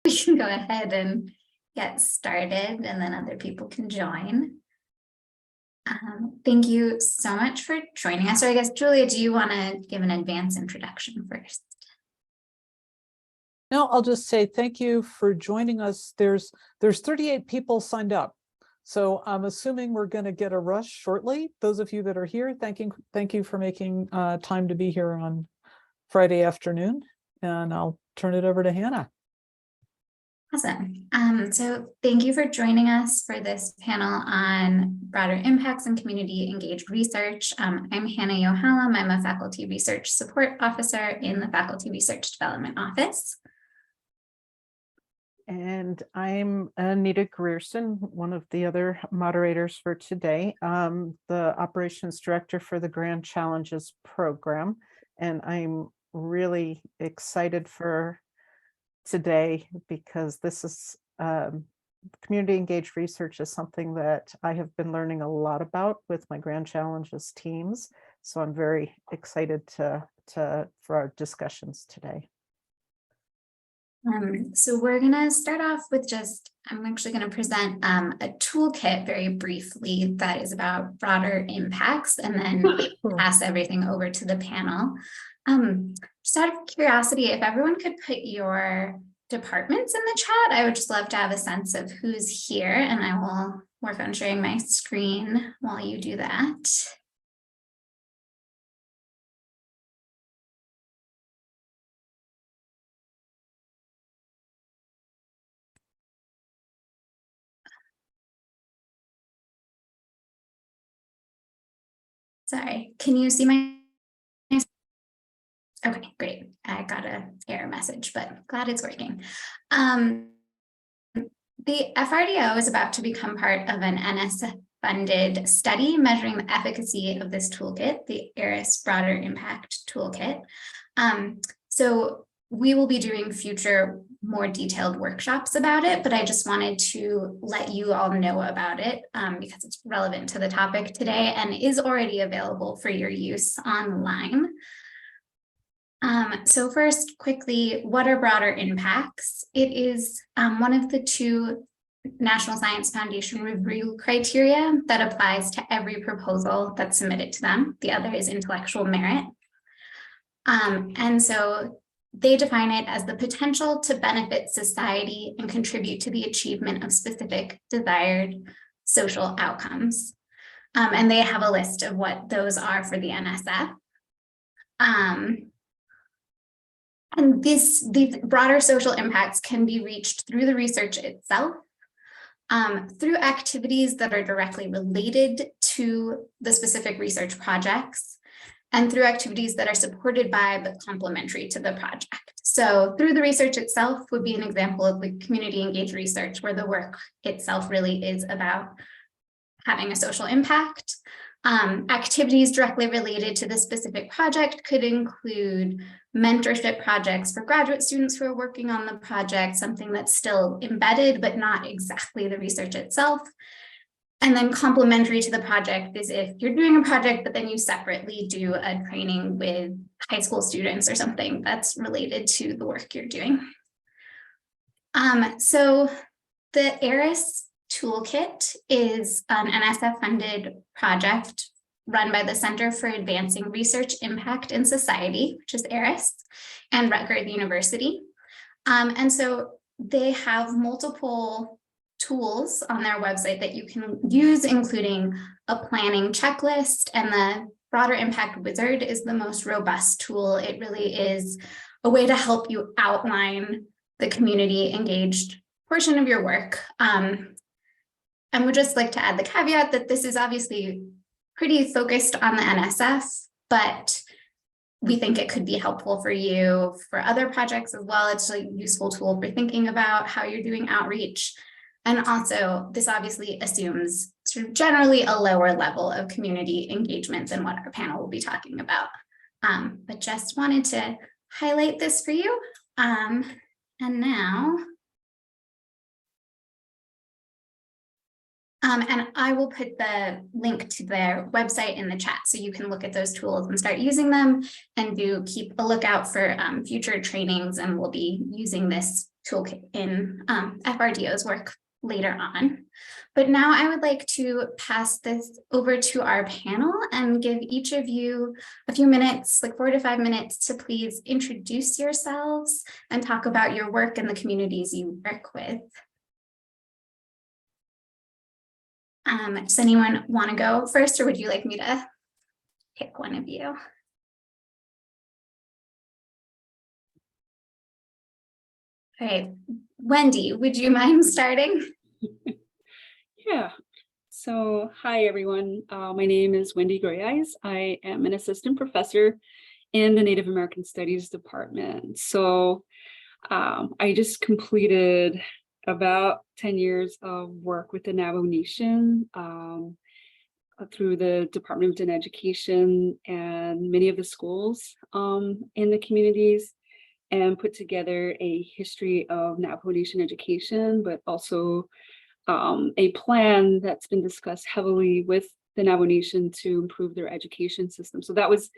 we can go ahead and get started, and then other people can join. Thank you so much for joining us. Or I guess, Julia, do you want to give an advance introduction first? No, I'll just say thank you for joining us. There's 38 people signed up. So I'm assuming we're going to get a rush shortly. Those of you that are here, thank you for making time to be here on Friday afternoon. And I'll turn it over to Hannah. Awesome. So thank you for joining us for this panel on broader impacts and community engaged research. I'm Hannah Yohalam. I'm a faculty research support officer in the Faculty Research Development Office. And I'm Anita Grierson, one of the other moderators for today, the operations director for the Grand Challenges program. And I'm really excited for today because this is community engaged research is something that I have been learning a lot about with my Grand Challenges teams. So I'm very excited for our discussions today. So we're going to start off with I'm actually going to present a toolkit very briefly that is about broader impacts, and then pass everything over to the panel. Just out of curiosity, if everyone could put your departments in the chat, I would just love to have a sense of who's here, and I will work on sharing my screen while you do that. Sorry, can you see my? Okay, great. I got an error message, but glad it's working. The FRDO is about to become part of an NSF-funded study measuring the efficacy of this toolkit, the ARIS Broader Impact Toolkit. So we will be doing future, more detailed workshops about it, but I just wanted to let you all know about it because it's relevant to the topic today and is already available for your use online. So first, quickly, what are broader impacts? It is one of the two National Science Foundation review criteria that applies to every proposal that's submitted to them. The other is intellectual merit. And so they define it as the potential to benefit society and contribute to the achievement of specific desired social outcomes. And they have a list of what those are for the NSF. And these broader social impacts can be reached through the research itself, through activities that are directly related to the specific research projects, and through activities that are supported by but complementary to the project. So through the research itself would be an example of the community engaged research, where the work itself really is about having a social impact. Activities directly related to the specific project could include mentorship projects for graduate students who are working on the project, something that's still embedded but not exactly the research itself. And then complementary to the project is if you're doing a project, but then you separately do a training with high school students or something that's related to the work you're doing. So the ARIS Toolkit is an NSF-funded project run by the Center for Advancing Research Impact in Society, which is ARIS, and Rutgers University. And so they have multiple tools on their website that you can use, including a planning checklist, and the Broader Impact Wizard is the most robust tool. It really is a way to help you outline the community engaged portion of your work. And would just like to add the caveat that this is obviously pretty focused on the NSF, but we think it could be helpful for you for other projects as well. It's a useful tool for thinking about how you're doing outreach. And also, this obviously assumes sort of generally a lower level of community engagement than what our panel will be talking about. But just wanted to highlight this for you. And now, and I will put the link to their website in the chat so you can look at those tools and start using them, and do keep a lookout for future trainings, and we'll be using this toolkit in FRDO's work later on. But now I would like to pass this over to our panel and give each of you a few minutes, like 4 to 5 minutes, to please introduce yourselves and talk about your work and the communities you work with. Does anyone want to go first, or would you like me to pick one of you? All right, Wendy, would you mind starting? Yeah. So, hi everyone. My name is Wendy Greyeyes. I am an assistant professor in the Native American Studies department. So, I just completed about 10 years of work with the Navajo Nation through the Department of General Education and many of the schools in the communities, and put together a history of Navajo Nation education, but also a plan that's been discussed heavily with the Navajo Nation to improve their education system. So that was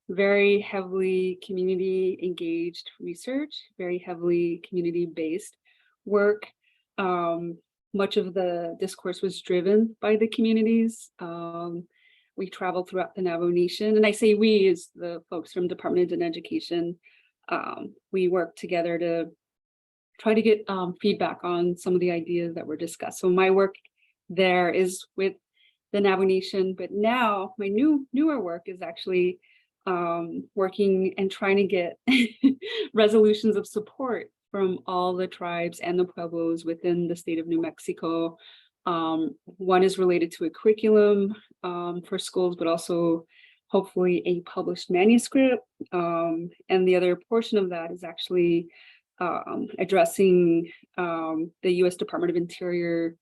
very heavily community engaged research, very heavily community based work. Much of the discourse was driven by the communities. We traveled throughout the Navajo Nation, and I say we as the folks from Department of Education. We worked together to try to get feedback on some of the ideas that were discussed. So my work there is with the Navajo Nation, but now my newer work is actually working and trying to get resolutions of support from all the tribes and the pueblos within the state of New Mexico. One is related to a curriculum for schools, but also hopefully a published manuscript. And the other portion of that is actually addressing the U.S. Department of Interior,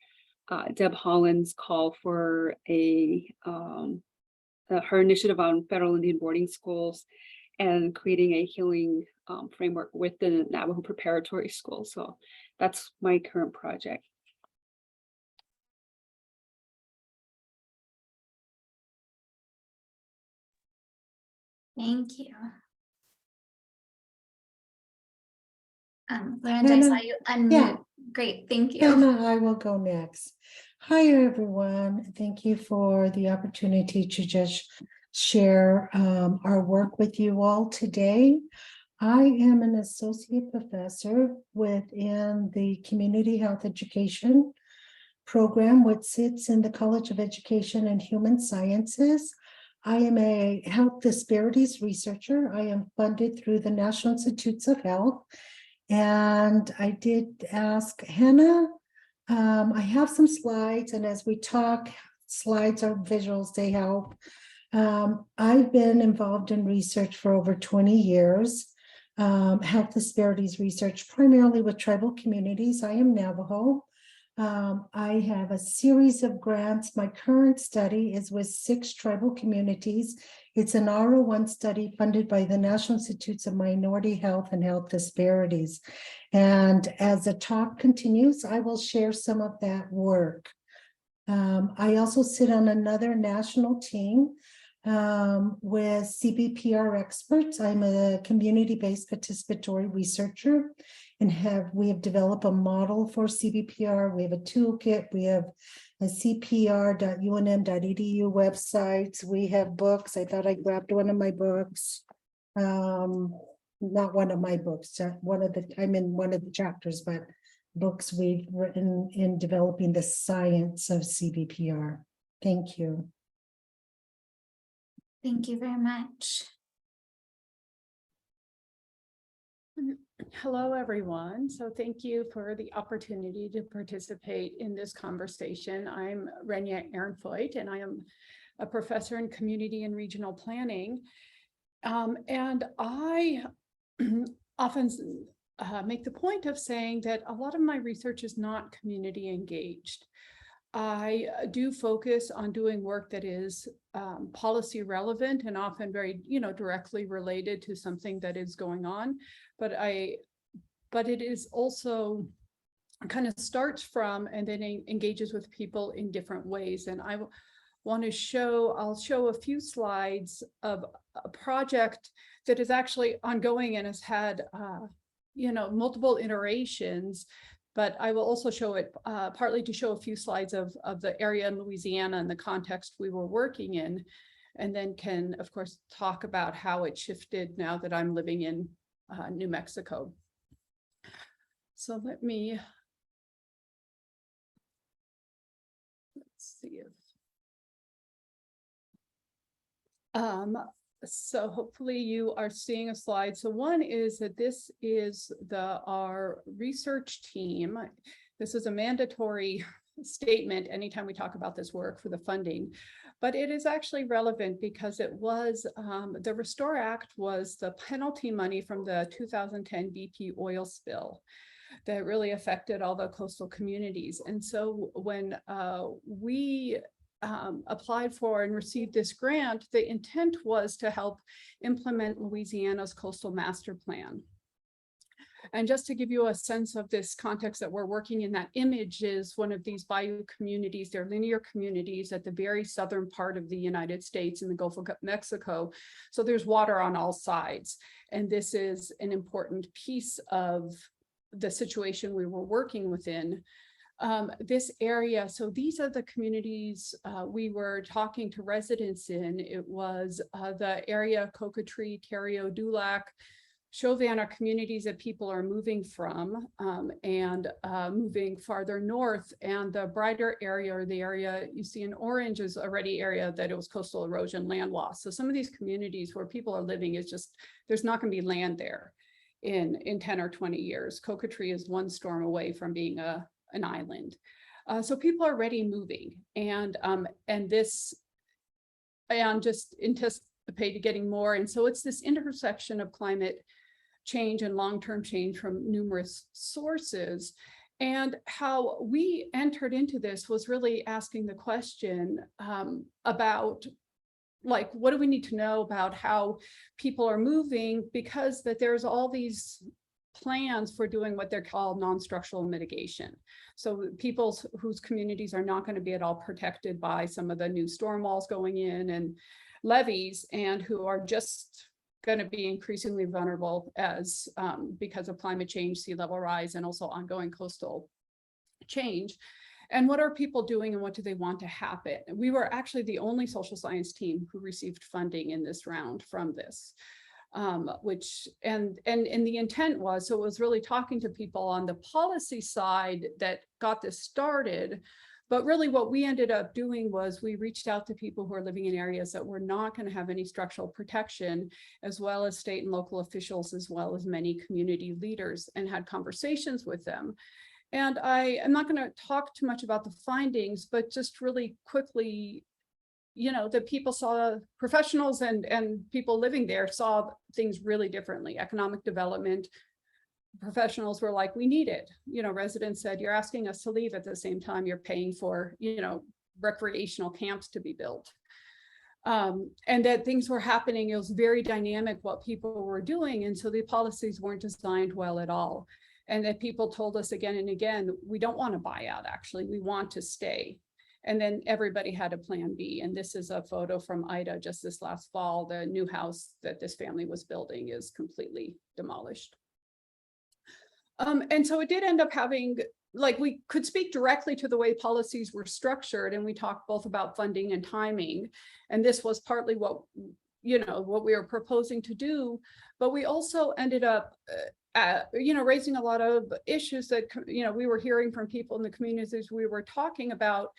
Deb Haaland's call for her initiative on federal Indian boarding schools and creating a healing framework with the Navajo preparatory school. So that's my current project. Thank you. Miranda, I saw you unmute. Yeah. Great, thank you. Anna, I will go next. Hi, everyone. Thank you for the opportunity to just share our work with you all today. I am an associate professor within the Community Health Education program, which sits in the College of Education and Human Sciences. I am a health disparities researcher. I am funded through the National Institutes of Health. And I did ask Hannah, I have some slides, and as we talk, slides are visuals, they help. I've been involved in research for over 20 years, health disparities research, primarily with tribal communities. I am Navajo. I have a series of grants. My current study is with 6 tribal communities. It's an R01 study funded by the National Institutes of Minority Health and Health Disparities. And as the talk continues, I will share some of that work. I also sit on another national team with CBPR experts. I'm a community-based participatory researcher, and we have developed a model for CBPR. We have a toolkit. We have a cpr.unm.edu website. We have books. I thought I grabbed one of my books. Not one of my books. I'm in one of the chapters, but books we've written in developing the science of CBPR. Thank you. Thank you very much. Hello, everyone. So thank you for the opportunity to participate in this conversation. I'm Renia Ehrenfeucht, and I am a professor in community and regional planning. And I often make the point of saying that a lot of my research is not community engaged. I do focus on doing work that is policy relevant and often very, directly related to something that is going on. But it is also kind of starts from and then engages with people in different ways. And I'll show a few slides of a project that is actually ongoing and has had multiple iterations, but I will also show it partly to show a few slides of the area in Louisiana and the context we were working in, and then can, of course, talk about how it shifted now that I'm living in New Mexico. So let's see if, so hopefully you are seeing a slide. So one is that this is our research team. This is a mandatory statement anytime we talk about this work for the funding, but it is actually relevant because it was, the Restore Act was the penalty money from the 2010 BP oil spill that really affected all the coastal communities. And so when we applied for and received this grant, the intent was to help implement Louisiana's coastal master plan. And just to give you a sense of this context that we're working in, that image is one of these bayou communities. They're linear communities at the very southern part of the United States in the Gulf of Mexico. So there's water on all sides. And this is an important piece of the situation we were working within. This area, so these are the communities we were talking to residents in. It was the area, Cocotree, Terrio, Dulac, Chauvin are communities that people are moving from and moving farther north. And the brighter area, or the area you see in orange, is already area that it was coastal erosion, land loss. So some of these communities where people are living is just, there's not going to be land there in 10 or 20 years. Cocotree is one storm away from being an island. So people are already moving, and just anticipate getting more. And so it's this intersection of climate change and long-term change from numerous sources. And how we entered into this was really asking the question about, like, what do we need to know about how people are moving, because that there's all these plans for doing what they're called non-structural mitigation. So people whose communities are not going to be at all protected by some of the new storm walls going in and levees, and who are just going to be increasingly vulnerable as because of climate change, sea level rise, and also ongoing coastal change. And what are people doing, and what do they want to happen? We were actually the only social science team who received funding in this round from this. Which and the intent was, so it was really talking to people on the policy side that got this started. But really what we ended up doing was we reached out to people who are living in areas that were not going to have any structural protection, as well as state and local officials, as well as many community leaders, and had conversations with them. And I am not going to talk too much about the findings, but just really quickly, that people saw, professionals and people living there saw things really differently. Economic development professionals were like, we need it. Residents said, you're asking us to leave at the same time you're paying for, recreational camps to be built. And that things were happening. It was very dynamic what people were doing. And so the policies weren't designed well at all. And that people told us again and again, we don't want to buy out, actually, we want to stay. And then everybody had a plan B. And this is a photo from Ida just this last fall. The new house that this family was building is completely demolished. And so it did end up having, like, we could speak directly to the way policies were structured, and we talked both about funding and timing. And this was partly what, what we were proposing to do, but we also ended up raising a lot of issues that, we were hearing from people in the communities we were talking about,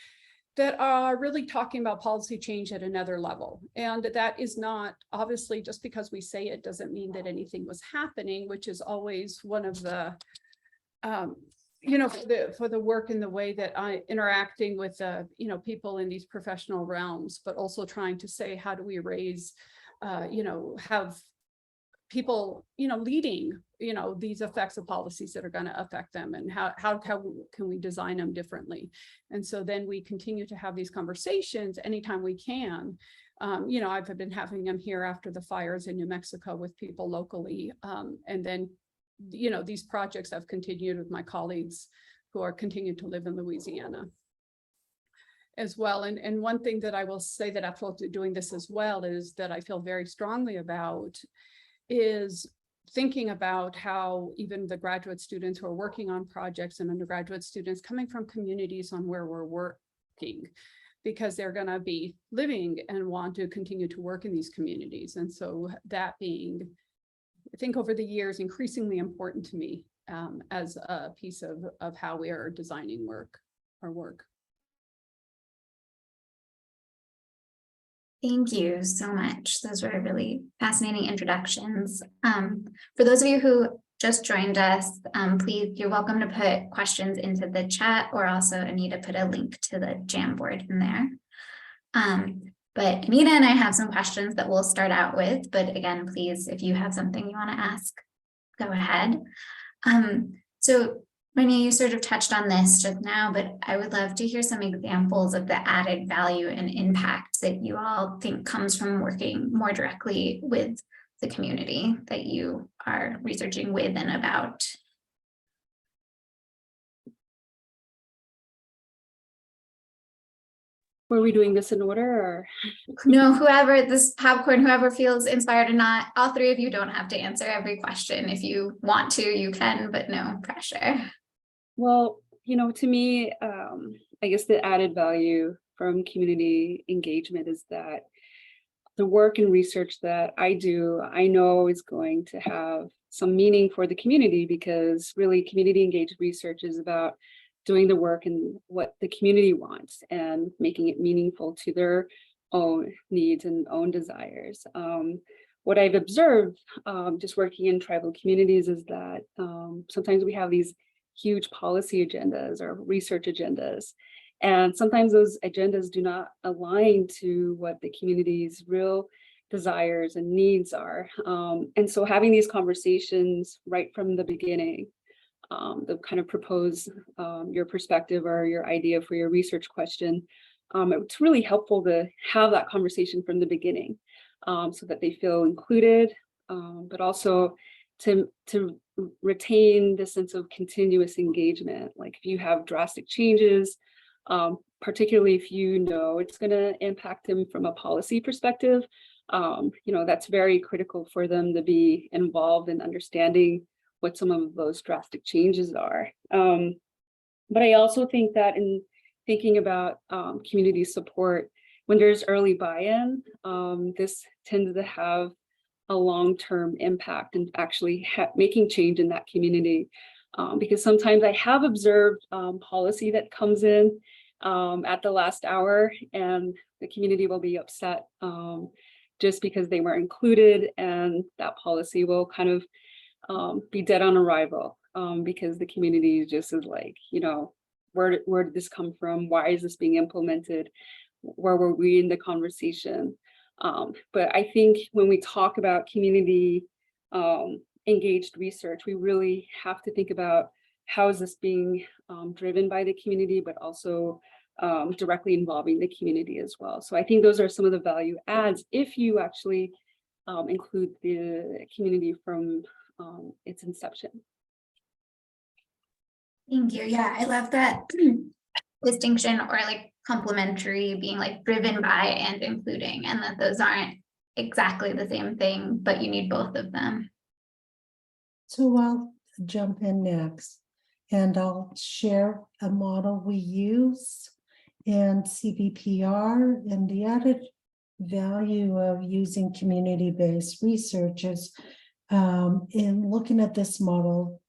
that are really talking about policy change at another level. And that is not, obviously, just because we say it doesn't mean that anything was happening, which is always one of the, for the work in the way that I interacting with, people in these professional realms, but also trying to say, how do we raise, have people, leading, these effects of policies that are going to affect them, and how can we design them differently? And so then we continue to have these conversations anytime we can. I've been having them here after the fires in New Mexico with people locally. And then, these projects have continued with my colleagues who are continuing to live in Louisiana as well. And one thing that I will say that after doing this as well is that I feel very strongly about is thinking about how even the graduate students who are working on projects and undergraduate students coming from communities on where we're working, because they're going to be living and want to continue to work in these communities. And so that being, I think over the years, increasingly important to me as a piece of how we are designing our work. Thank you so much. Those were really fascinating introductions. For those of you who just joined us, please, you're welcome to put questions into the chat, or also Anita put a link to the Jamboard in there. But Anita and I have some questions that we'll start out with, but again, please, if you have something you want to ask, go ahead. So Renia, you sort of touched on this just now, but I would love to hear some examples of the added value and impact that you all think comes from working more directly with the community that you are researching with and about. Were we doing this in order, or? No, whoever, this popcorn, whoever feels inspired or not, all three of you don't have to answer every question. If you want to, you can, but no pressure. Well, to me, I guess the added value from community engagement is that the work and research that I do, I know is going to have some meaning for the community, because really community engaged research is about doing the work and what the community wants and making it meaningful to their own needs and own desires. What I've observed just working in tribal communities is that sometimes we have these huge policy agendas or research agendas, and sometimes those agendas do not align to what the community's real desires and needs are. And so having these conversations right from the beginning, the kind of propose your perspective or your idea for your research question, it's really helpful to have that conversation from the beginning, so that they feel included, but also to retain the sense of continuous engagement. Like if you have drastic changes, particularly if it's going to impact them from a policy perspective, that's very critical for them to be involved in understanding what some of those drastic changes are. But I also think that in thinking about community support, when there's early buy-in, this tends to have a long-term impact and actually making change in that community. Because sometimes I have observed policy that comes in at the last hour, and the community will be upset just because they weren't included, and that policy will kind of be dead on arrival, because the community just is like, where did this come from? Why is this being implemented? Where were we in the conversation? But I think when we talk about community engaged research, we really have to think about how is this being driven by the community, but also directly involving the community as well. So I think those are some of the value adds if you actually include the community from its inception. Thank you. Yeah, I love that distinction, or like complementary, being like driven by and including, and that those aren't exactly the same thing, but you need both of them. So I'll jump in next, and I'll share a model we use in CVPR, and the added value of using community-based research is in looking at this model,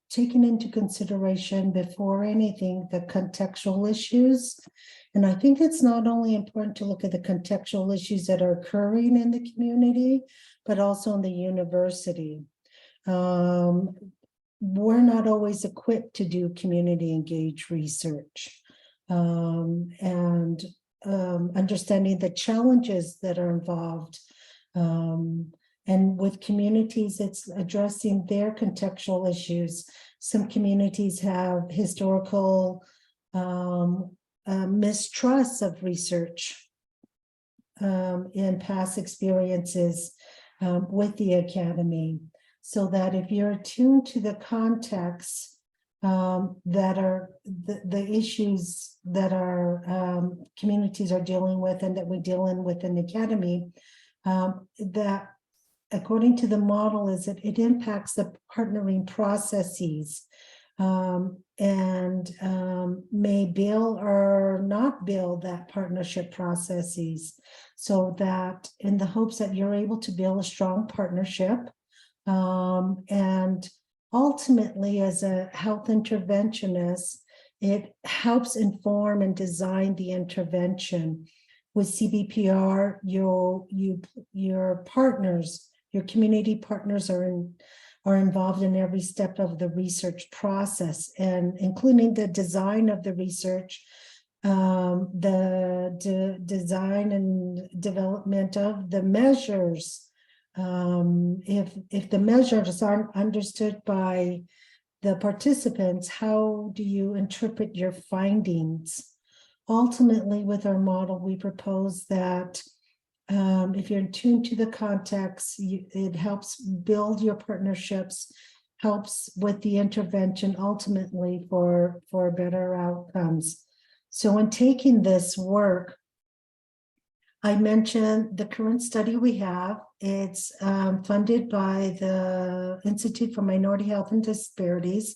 taking into consideration before anything the contextual issues. And I think it's not only important to look at the contextual issues that are occurring in the community, but also in the university. We're not always equipped to do community engaged research, and understanding the challenges that are involved. And with communities, it's addressing their contextual issues. Some communities have historical mistrust of research in past experiences with the academy. So that if you're attuned to the context that are the issues that our communities are dealing with and that we deal in within the academy, that according to the model, is that it impacts the partnering processes, and may build or not build that partnership processes, so that in the hopes that you're able to build a strong partnership, and ultimately, as a health interventionist, it helps inform and design the intervention. With CBPR, your partners, your community partners are involved in every step of the research process, and including the design of the research, the design and development of the measures. If the measures aren't understood by the participants, how do you interpret your findings? Ultimately, with our model, we propose that if you're in tune to the context, it helps build your partnerships, helps with the intervention ultimately for better outcomes. So in taking this work, I mentioned the current study we have. It's funded by the Institute for Minority Health and Disparities.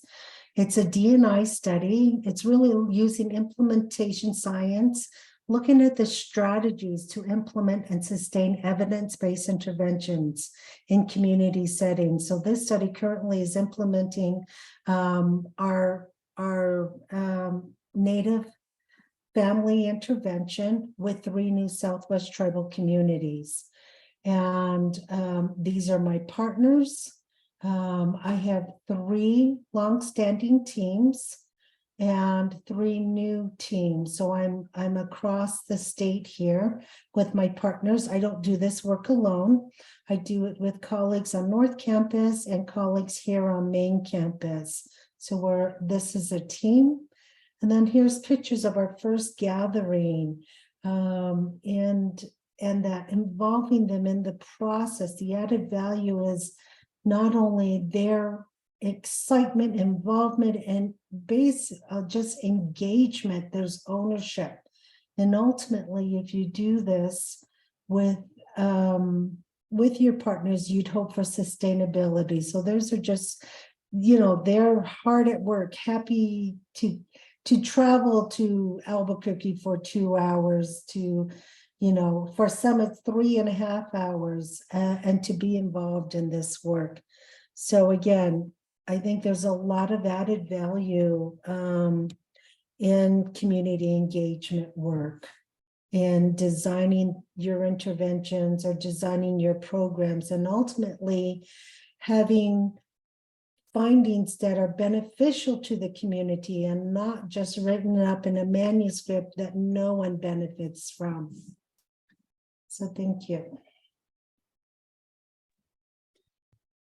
It's a D&I study. It's really using implementation science, looking at the strategies to implement and sustain evidence-based interventions in community settings. So this study currently is implementing our Native family intervention with 3 new Southwest tribal communities. And these are my partners. I have 3 longstanding teams and 3 new teams. So I'm across the state here with my partners. I don't do this work alone. I do it with colleagues on North Campus and colleagues here on Main Campus. So this is a team. And then here's pictures of our first gathering, and that involving them in the process. The added value is not only their excitement, involvement, and just engagement, there's ownership. And ultimately, if you do this with your partners, you'd hope for sustainability. So those are just, they're hard at work, happy to travel to Albuquerque for 2 hours, to, for some it's 3.5 hours, and to be involved in this work. So again, I think there's a lot of added value in community engagement work, in designing your interventions or designing your programs, and ultimately having findings that are beneficial to the community and not just written up in a manuscript that no one benefits from. So thank you.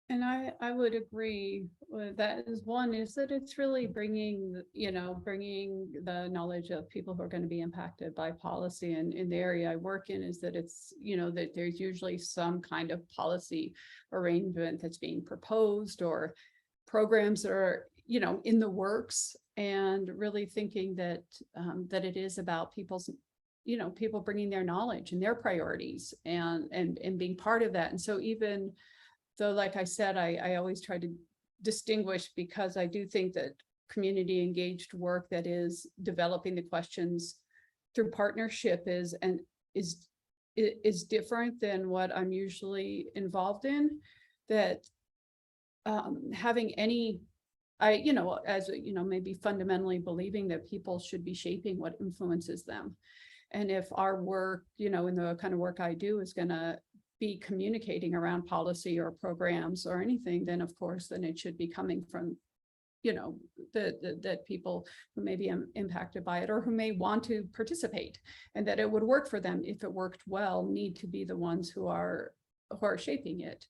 And I would agree with that. One is that it's really bringing the knowledge of people who are going to be impacted by policy. And in the area I work in is that it's, that there's usually some kind of policy arrangement that's being proposed, or programs that are, in the works, and really thinking that that it is about people's, people bringing their knowledge and their priorities and being part of that. And so even though, like I said, I always try to distinguish, because I do think that community engaged work that is developing the questions through partnership is different than what I'm usually involved in. That having any, maybe fundamentally believing that people should be shaping what influences them. And if our work, in the kind of work I do, is going to be communicating around policy or programs or anything, then of course, then it should be coming from, that people who may be impacted by it, or who may want to participate, and that it would work for them. If it worked well, need to be the ones who are shaping it.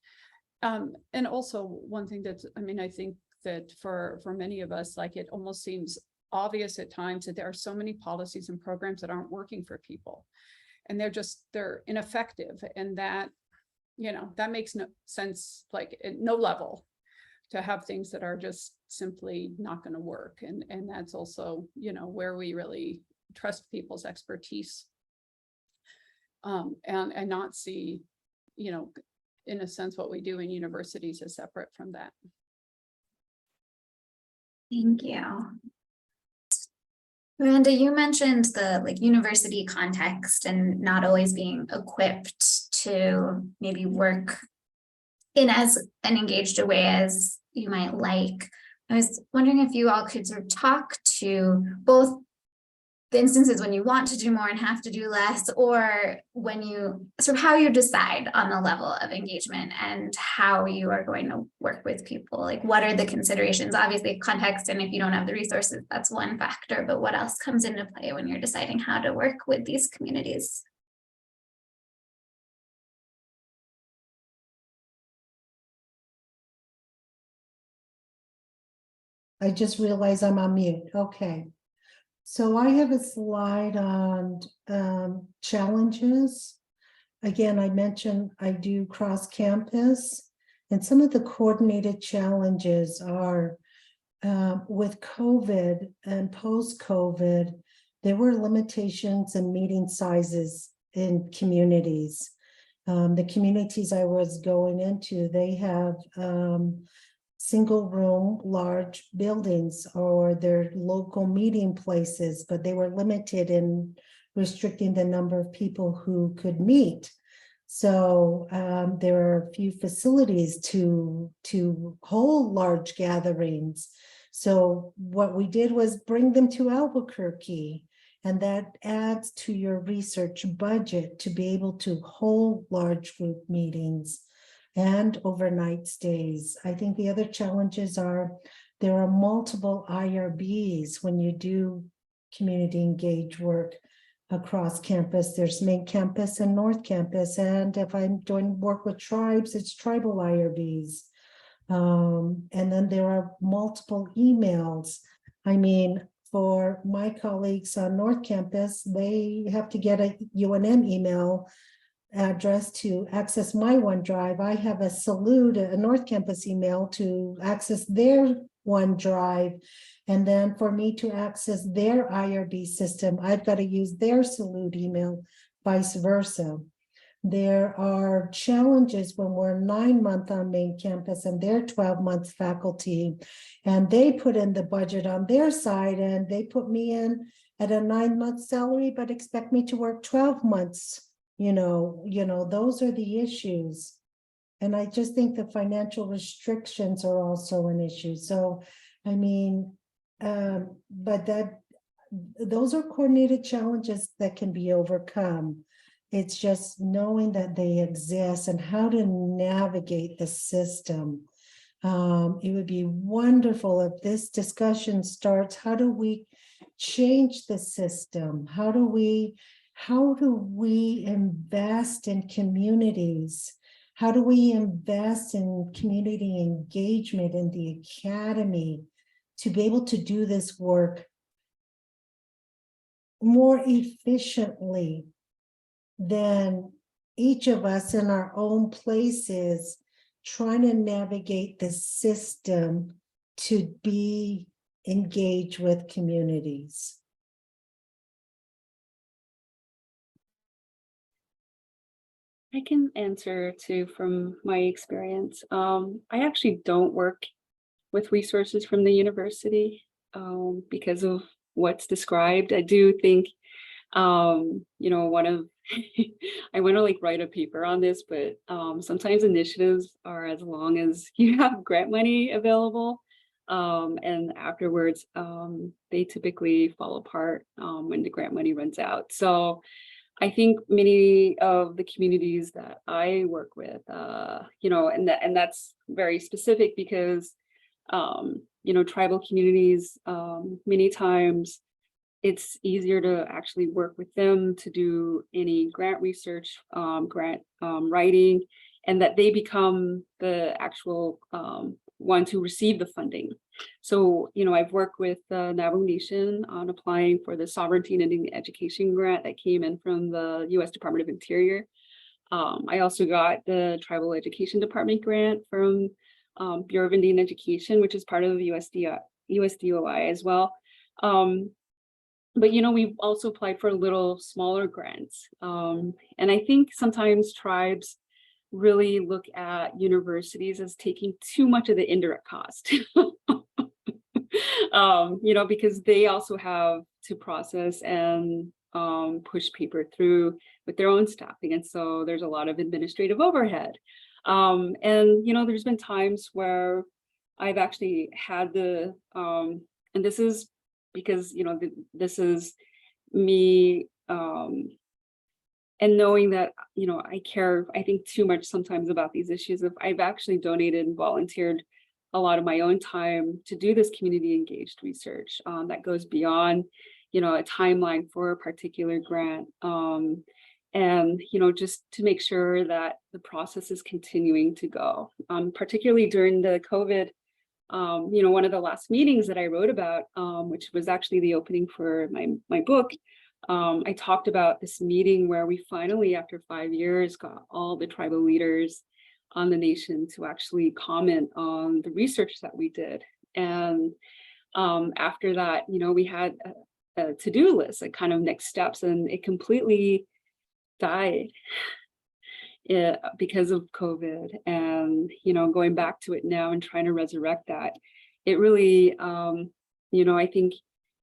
And also one thing that's, I think that for many of us, like, it almost seems obvious at times that there are so many policies and programs that aren't working for people, and they're ineffective. And that, that makes no sense, like at no level, to have things that are just simply not going to work. And that's also, where we really trust people's expertise, and not see, in a sense, what we do in universities is separate from that. Thank you. Miranda, you mentioned the university context and not always being equipped to maybe work in as an engaged a way as you might like. I was wondering if you all could sort of talk to both the instances when you want to do more and have to do less, or when you sort of how you decide on the level of engagement and how you are going to work with people. Like, what are the considerations? Obviously, context, and if you don't have the resources, that's one factor, but what else comes into play when you're deciding how to work with these communities? I just realized I'm on mute. Okay. So I have a slide on challenges. Again, I mentioned I do cross campus, and some of the coordinated challenges are with COVID and post-COVID, there were limitations in meeting sizes in communities. The communities I was going into, they have single room, large buildings, or their local meeting places, but they were limited in restricting the number of people who could meet. So there are a few facilities to hold large gatherings. So what we did was bring them to Albuquerque, and that adds to your research budget to be able to hold large group meetings and overnight stays. I think the other challenges are there are multiple IRBs when you do community engaged work across campus. There's main campus and North Campus, and if I'm doing work with tribes, it's tribal IRBs. And then there are multiple emails. I mean, for my colleagues on North Campus, they have to get a UNM email address to access my OneDrive. I have a Salute, a North Campus email to access their OneDrive. And then for me to access their IRB system, I've got to use their Salute email, vice versa. There are challenges when we're 9 months on main campus and they're 12 months faculty, and they put in the budget on their side and they put me in at a 9-month salary, but expect me to work 12 months. You know, those are the issues. And I just think the financial restrictions are also an issue. So, I mean, but those are coordinated challenges that can be overcome. It's just knowing that they exist and how to navigate the system. It would be wonderful if this discussion starts, how do we change the system? How do we invest in communities? How do we invest in community engagement in the academy to be able to do this work more efficiently than each of us in our own places trying to navigate the system to be engaged with communities? I can answer too from my experience. I actually don't work with resources from the university because of what's described. I do think, you know, I want to write a paper on this, but sometimes initiatives are as long as you have grant money available. And afterwards, they typically fall apart when the grant money runs out. So I think many of the communities that I work with, you know, and that's very specific because, you know, tribal communities, many times it's easier to actually work with them to do any grant research, grant writing, and that they become the actual one to receive the funding. So, you know, I've worked with the Navajo Nation on applying for the Sovereignty and Indian Education grant that came in from the U.S. Department of Interior. I also got the Tribal Education Department grant from Bureau of Indian Education, which is part of the USDOI as well. But, you know, we've also applied for little smaller grants. And I think sometimes tribes really look at universities as taking too much of the indirect cost. Because they also have to process and push paper through with their own staffing. And so there's a lot of administrative overhead. And, there's been times where I've actually had and this is because, this is me, and knowing that, I care, I think too much sometimes about these issues. If I've actually donated and volunteered a lot of my own time to do this community engaged research that goes beyond, a timeline for a particular grant. And, just to make sure that the process is continuing to go, particularly during the COVID. One of the last meetings that I wrote about, which was actually the opening for my book, I talked about this meeting where we finally, after 5 years, got all the tribal leaders on the nation to actually comment on the research that we did. And after that, we had a to-do list, like kind of next steps, and it completely died because of COVID. And, going back to it now and trying to resurrect that, it really, I think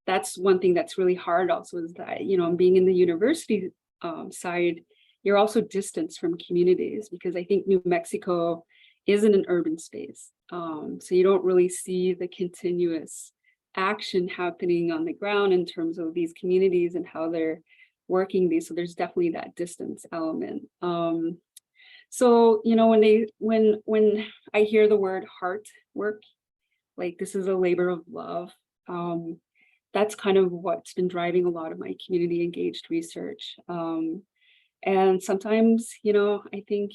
that's one thing that's really hard also is that, being in the university side, you're also distanced from communities, because I think New Mexico isn't an urban space. So you don't really see the continuous action happening on the ground in terms of these communities and how they're working these. So there's definitely that distance element. So, when I hear the word heart work, like this is a labor of love, that's kind of what's been driving a lot of my community engaged research. And sometimes, I think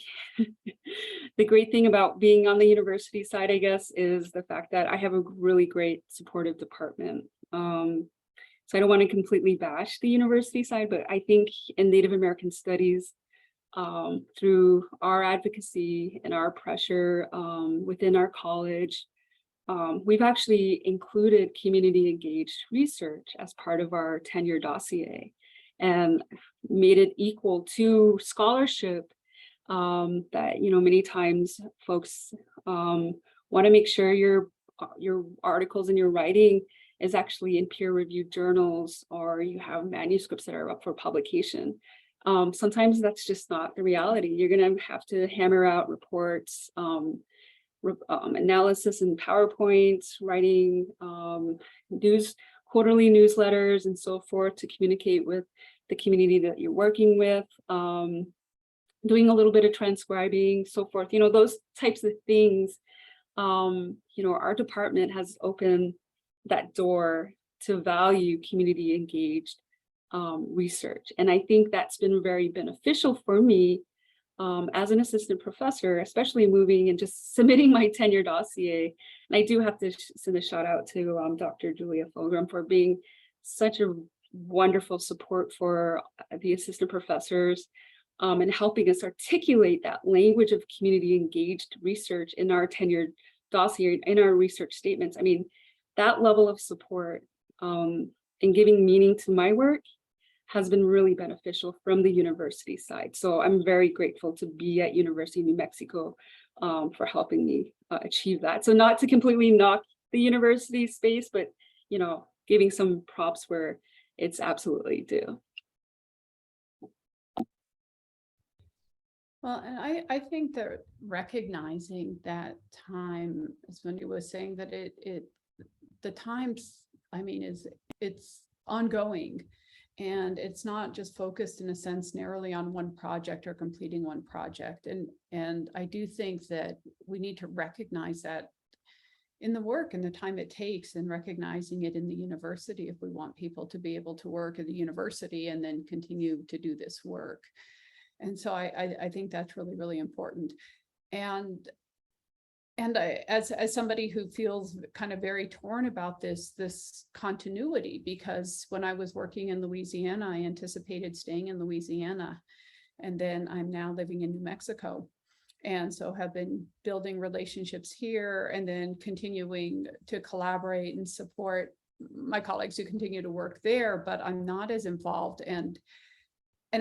the great thing about being on the university side, I guess, is the fact that I have a really great supportive department. So I don't want to completely bash the university side, but I think in Native American studies, through our advocacy and our pressure within our college, we've actually included community engaged research as part of our tenure dossier and made it equal to scholarship. That many times folks want to make sure your articles and your writing is actually in peer-reviewed journals, or you have manuscripts that are up for publication. Sometimes that's just not the reality. You're going to have to hammer out reports, analysis and PowerPoints, writing quarterly newsletters and so forth to communicate with the community that you're working with, doing a little bit of transcribing, so forth. Those types of things, our department has opened that door to value community engaged research. And I think that's been very beneficial for me as an assistant professor, especially moving and just submitting my tenure dossier. And I do have to send a shout out to Dr. Julia Fulgram for being such a wonderful support for the assistant professors and helping us articulate that language of community engaged research in our tenure dossier, in our research statements. I mean, that level of support and giving meaning to my work has been really beneficial from the university side. So I'm very grateful to be at University of New Mexico for helping me achieve that. So not to completely knock the university space, but giving some props where it's absolutely due. Well, and I think that recognizing that time, as Wendy was saying, that the times, it's ongoing. And it's not just focused in a sense narrowly on one project or completing one project. And I do think that we need to recognize that in the work and the time it takes, and recognizing it in the university if we want people to be able to work at the university and then continue to do this work. And so I think that's really, really important. And as somebody who feels kind of very torn about this continuity, because when I was working in Louisiana, I anticipated staying in Louisiana, and then I'm now living in New Mexico. And so have been building relationships here and then continuing to collaborate and support my colleagues who continue to work there, but I'm not as involved. And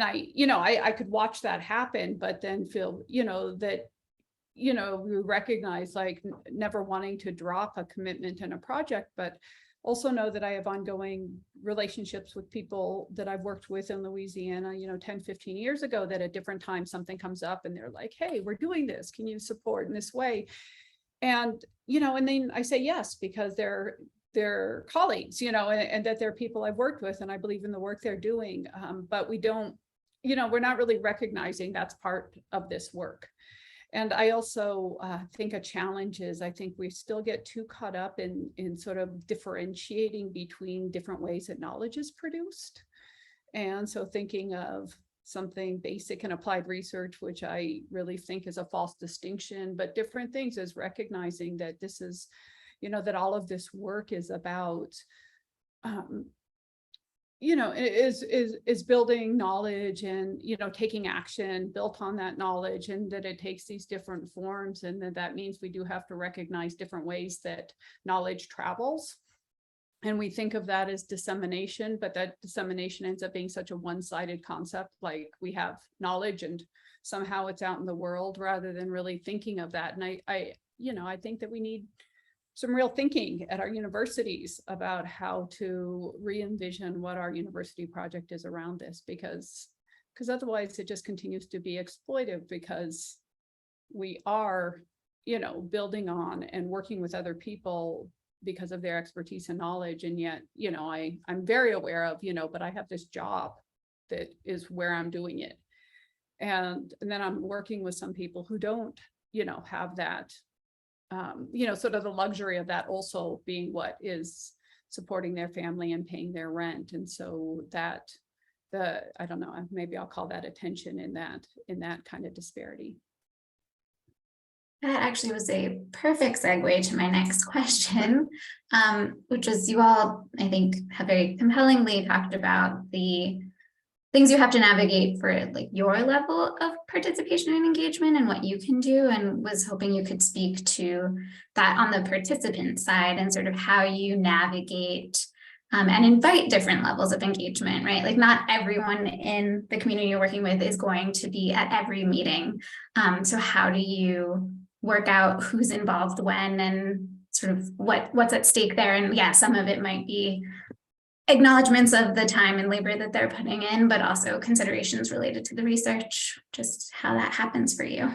I could watch that happen, but then feel, that, we recognize like never wanting to drop a commitment in a project, but also know that I have ongoing relationships with people that I've worked with in Louisiana, 10, 15 years ago, that at different times something comes up and they're like, hey, we're doing this. Can you support in this way? And, and then I say yes, because they're colleagues, and that they're people I've worked with and I believe in the work they're doing. But we don't, we're not really recognizing that's part of this work. And I also think a challenge is I think we still get too caught up in sort of differentiating between different ways that knowledge is produced. And so thinking of something basic and applied research, which I really think is a false distinction, but different things is recognizing that this is, that all of this work is about, is building knowledge and, taking action built on that knowledge, and that it takes these different forms. And that means we do have to recognize different ways that knowledge travels. And we think of that as dissemination, but that dissemination ends up being such a one-sided concept. Like we have knowledge and somehow it's out in the world, rather than really thinking of that. And I think that we need some real thinking at our universities about how to re-envision what our university project is around this, because otherwise it just continues to be exploitive, because we are, building on and working with other people because of their expertise and knowledge. And yet, I'm very aware of, but I have this job that is where I'm doing it. And then I'm working with some people who don't, have that, sort of the luxury of that also being what is supporting their family and paying their rent. And so that I don't know, maybe I'll call that attention in that kind of disparity. That actually was a perfect segue to my next question, which is, you all, I think, have very compellingly talked about the things you have to navigate for like your level of participation and engagement and what you can do, and was hoping you could speak to that on the participant side and sort of how you navigate and invite different levels of engagement, right? Like not everyone in the community you're working with is going to be at every meeting. So how do you work out who's involved when and sort of what's at stake there? And yeah, some of it might be acknowledgements of the time and labor that they're putting in, but also considerations related to the research, just how that happens for you.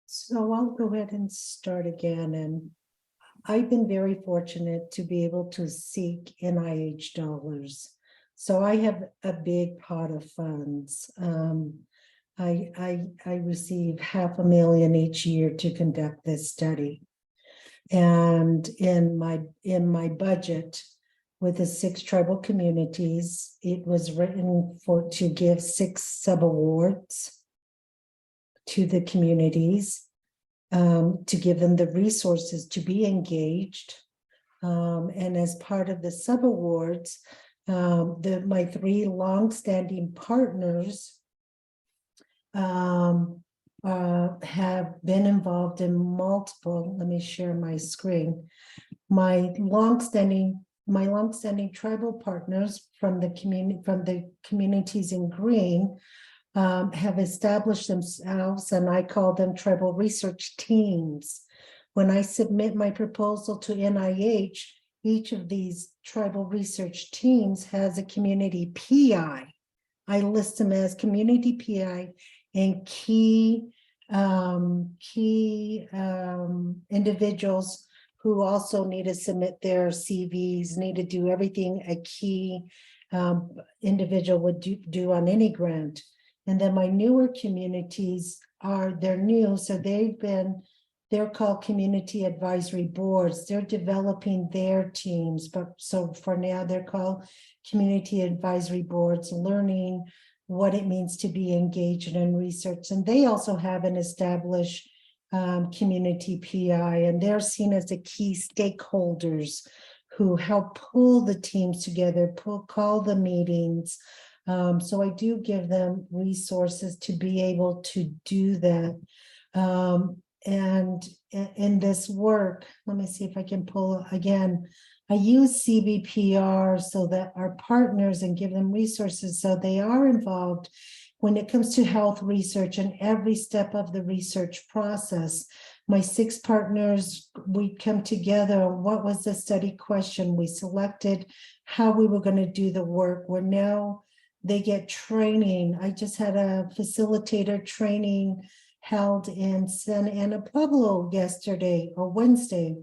So I'll go ahead and start again. And I've been very fortunate to be able to seek NIH dollars. So I have a big pot of funds. I receive $500,000 each year to conduct this study. And in my budget with the 6 tribal communities, it was written to give 6 subawards to the communities, to give them the resources to be engaged. And as part of the subawards, my 3 longstanding partners have been involved in multiple. Let me share my screen. My longstanding tribal partners from the communities in green have established themselves, and I call them tribal research teams. When I submit my proposal to NIH, each of these tribal research teams has a community PI. I list them as community PI and key individuals who also need to submit their CVs, need to do everything a key individual would do on any grant. And then my newer communities they're new, so they're called community advisory boards. They're developing their teams, but so for now they're called community advisory boards, learning what it means to be engaged in research. And they also have an established community PI, and they're seen as the key stakeholders who help pull the teams together, call the meetings. So I do give them resources to be able to do that. And in this work, let me see if I can pull again. I use CBPR so that our partners and give them resources so they are involved when it comes to health research and every step of the research process. My 6 partners, we come together. What was the study question? We selected how we were going to do the work. We're now, they get training. I just had a facilitator training held in San Ana Pueblo yesterday or Wednesday,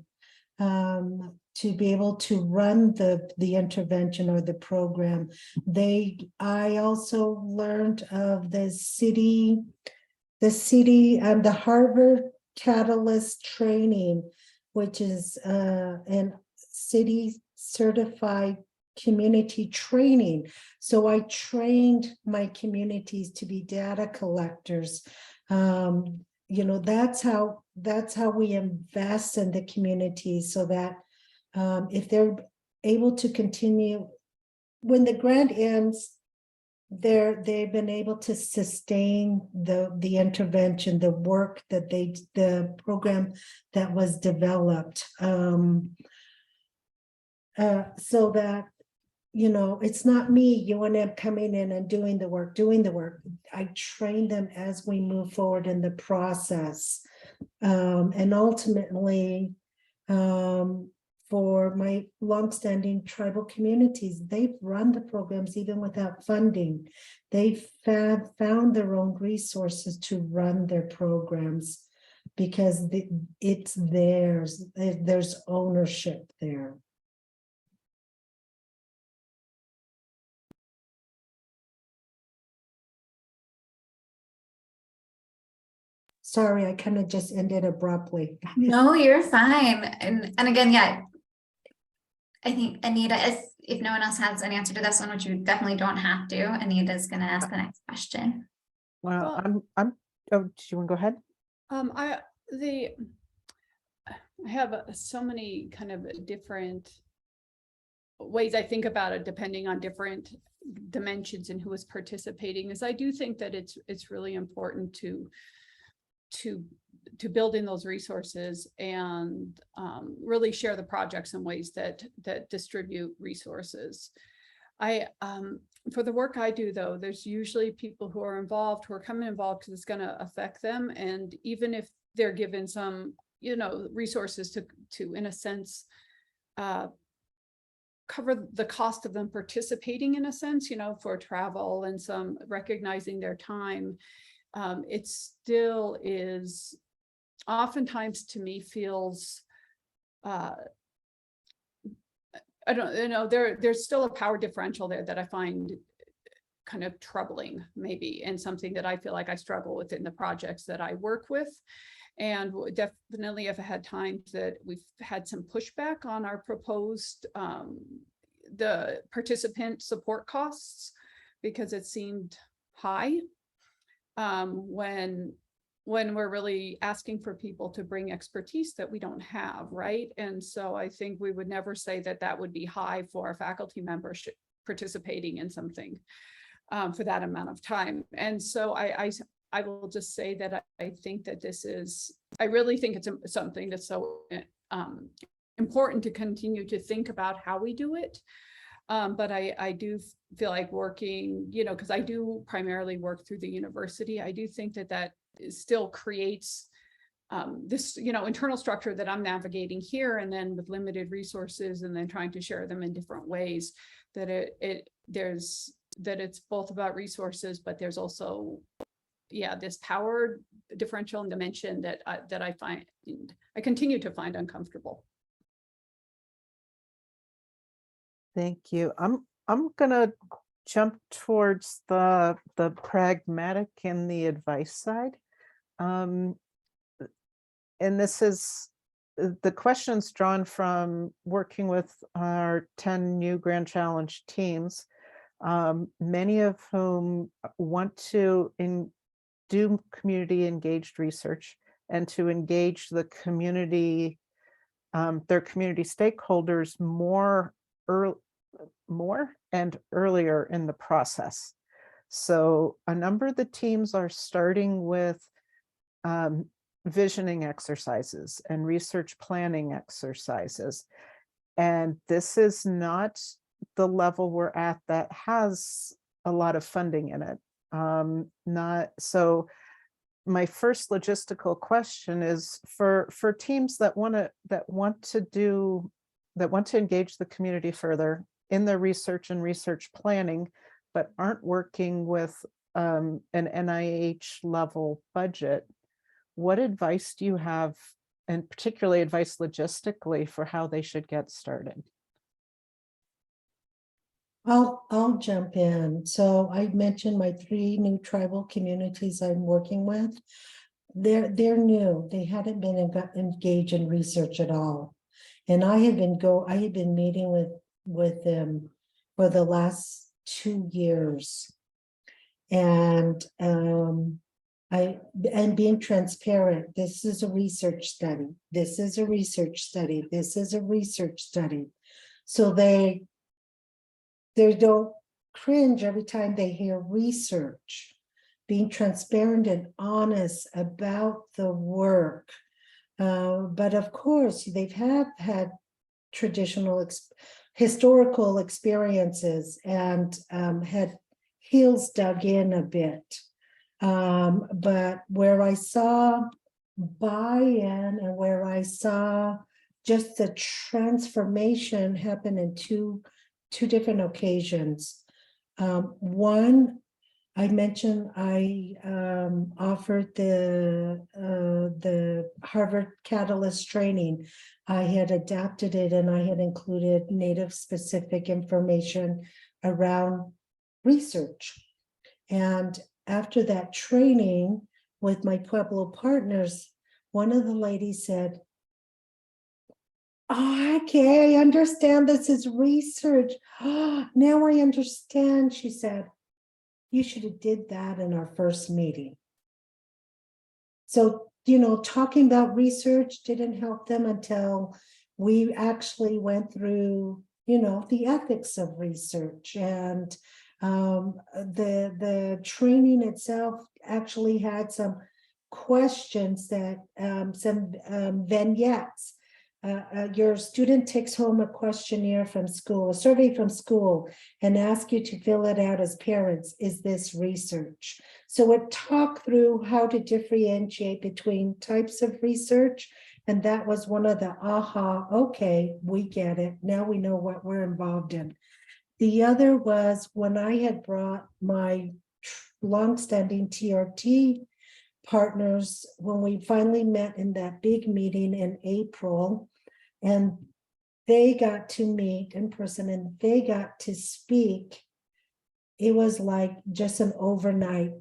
to be able to run the intervention or the program. I also learned of the Harvard Catalyst training, which is an city certified community training. So I trained my communities to be data collectors. That's how we invest in the community, so that if they're able to continue when the grant ends, they've been able to sustain the intervention, the work that the program that was developed, so that it's not me, UNM, coming in and doing the work. I train them as we move forward in the process. And ultimately, for my longstanding tribal communities, they've run the programs even without funding. They've found their own resources to run their programs because it's theirs. There's ownership there. Sorry, I kind of just ended abruptly. No, you're fine. And again, yeah, I think Anita, if no one else has an answer to this one, which you definitely don't have to, Anita is going to ask the next question. Well, oh, do you want to go ahead? I have so many kind of different ways I think about it, depending on different dimensions and who is participating. Is I do think that it's really important to build in those resources and really share the projects in ways that distribute resources. For the work I do, though, there's usually people who are coming involved because it's going to affect them. And even if they're given some, resources to in a sense, cover the cost of them participating in a sense, for travel and some recognizing their time, it still is oftentimes to me feels, I don't know, there's still a power differential there that I find kind of troubling, maybe, and something that I feel like I struggle with in the projects that I work with. And definitely have had times that we've had some pushback on our proposed the participant support costs because it seemed high when we're really asking for people to bring expertise that we don't have, right? And so I think we would never say that would be high for a faculty member participating in something for that amount of time. And so I will just say that I think that I really think it's something that's so important to continue to think about how we do it. But I do feel like working, because I do primarily work through the university. I do think that still creates this, internal structure that I'm navigating here, and then with limited resources, and then trying to share them in different ways. That it's both about resources, but there's also, this power differential and dimension that I find, I continue to find uncomfortable. Thank you. I'm gonna jump towards the pragmatic and the advice side. And this is the questions drawn from working with our 10 new Grand Challenge teams, many of whom want to do community engaged research and to engage the community, their community stakeholders more and earlier in the process. So a number of the teams are starting with visioning exercises and research planning exercises. And this is not the level we're at that has a lot of funding in it. Not so. My first logistical question is for teams that want to engage the community further in their research and research planning, but aren't working with an NIH level budget. What advice do you have, and particularly advice logistically, for how they should get started? I'll jump in. So I mentioned my 3 new tribal communities I'm working with. They're new. They hadn't been engaged in research at all. And I had been meeting with them for the last 2 years. And being transparent. This is a research study. This is a research study. This is a research study. So they don't cringe every time they hear research. Being transparent and honest about the work. But of course, they've had traditional historical experiences and had heels dug in a bit. But where I saw buy-in and where I saw just the transformation happen in two different occasions. One, I mentioned I offered the Harvard Catalyst training. I had adapted it and I had included Native specific information around research. And after that training with my Pueblo partners, one of the ladies said, "Oh, okay, I understand this is research. Oh, now I understand," she said. "You should have did that in our first meeting." So, talking about research didn't help them until we actually went through, the ethics of research, and the training itself actually had some questions that some vignettes. Your student takes home a questionnaire from school, a survey from school, and asks you to fill it out as parents. Is this research? So it talked through how to differentiate between types of research. And that was one of the aha, okay, we get it. Now we know what we're involved in. The other was when I had brought my longstanding TRT partners, when we finally met in that big meeting in April, and they got to meet in person and they got to speak. It was like just an overnight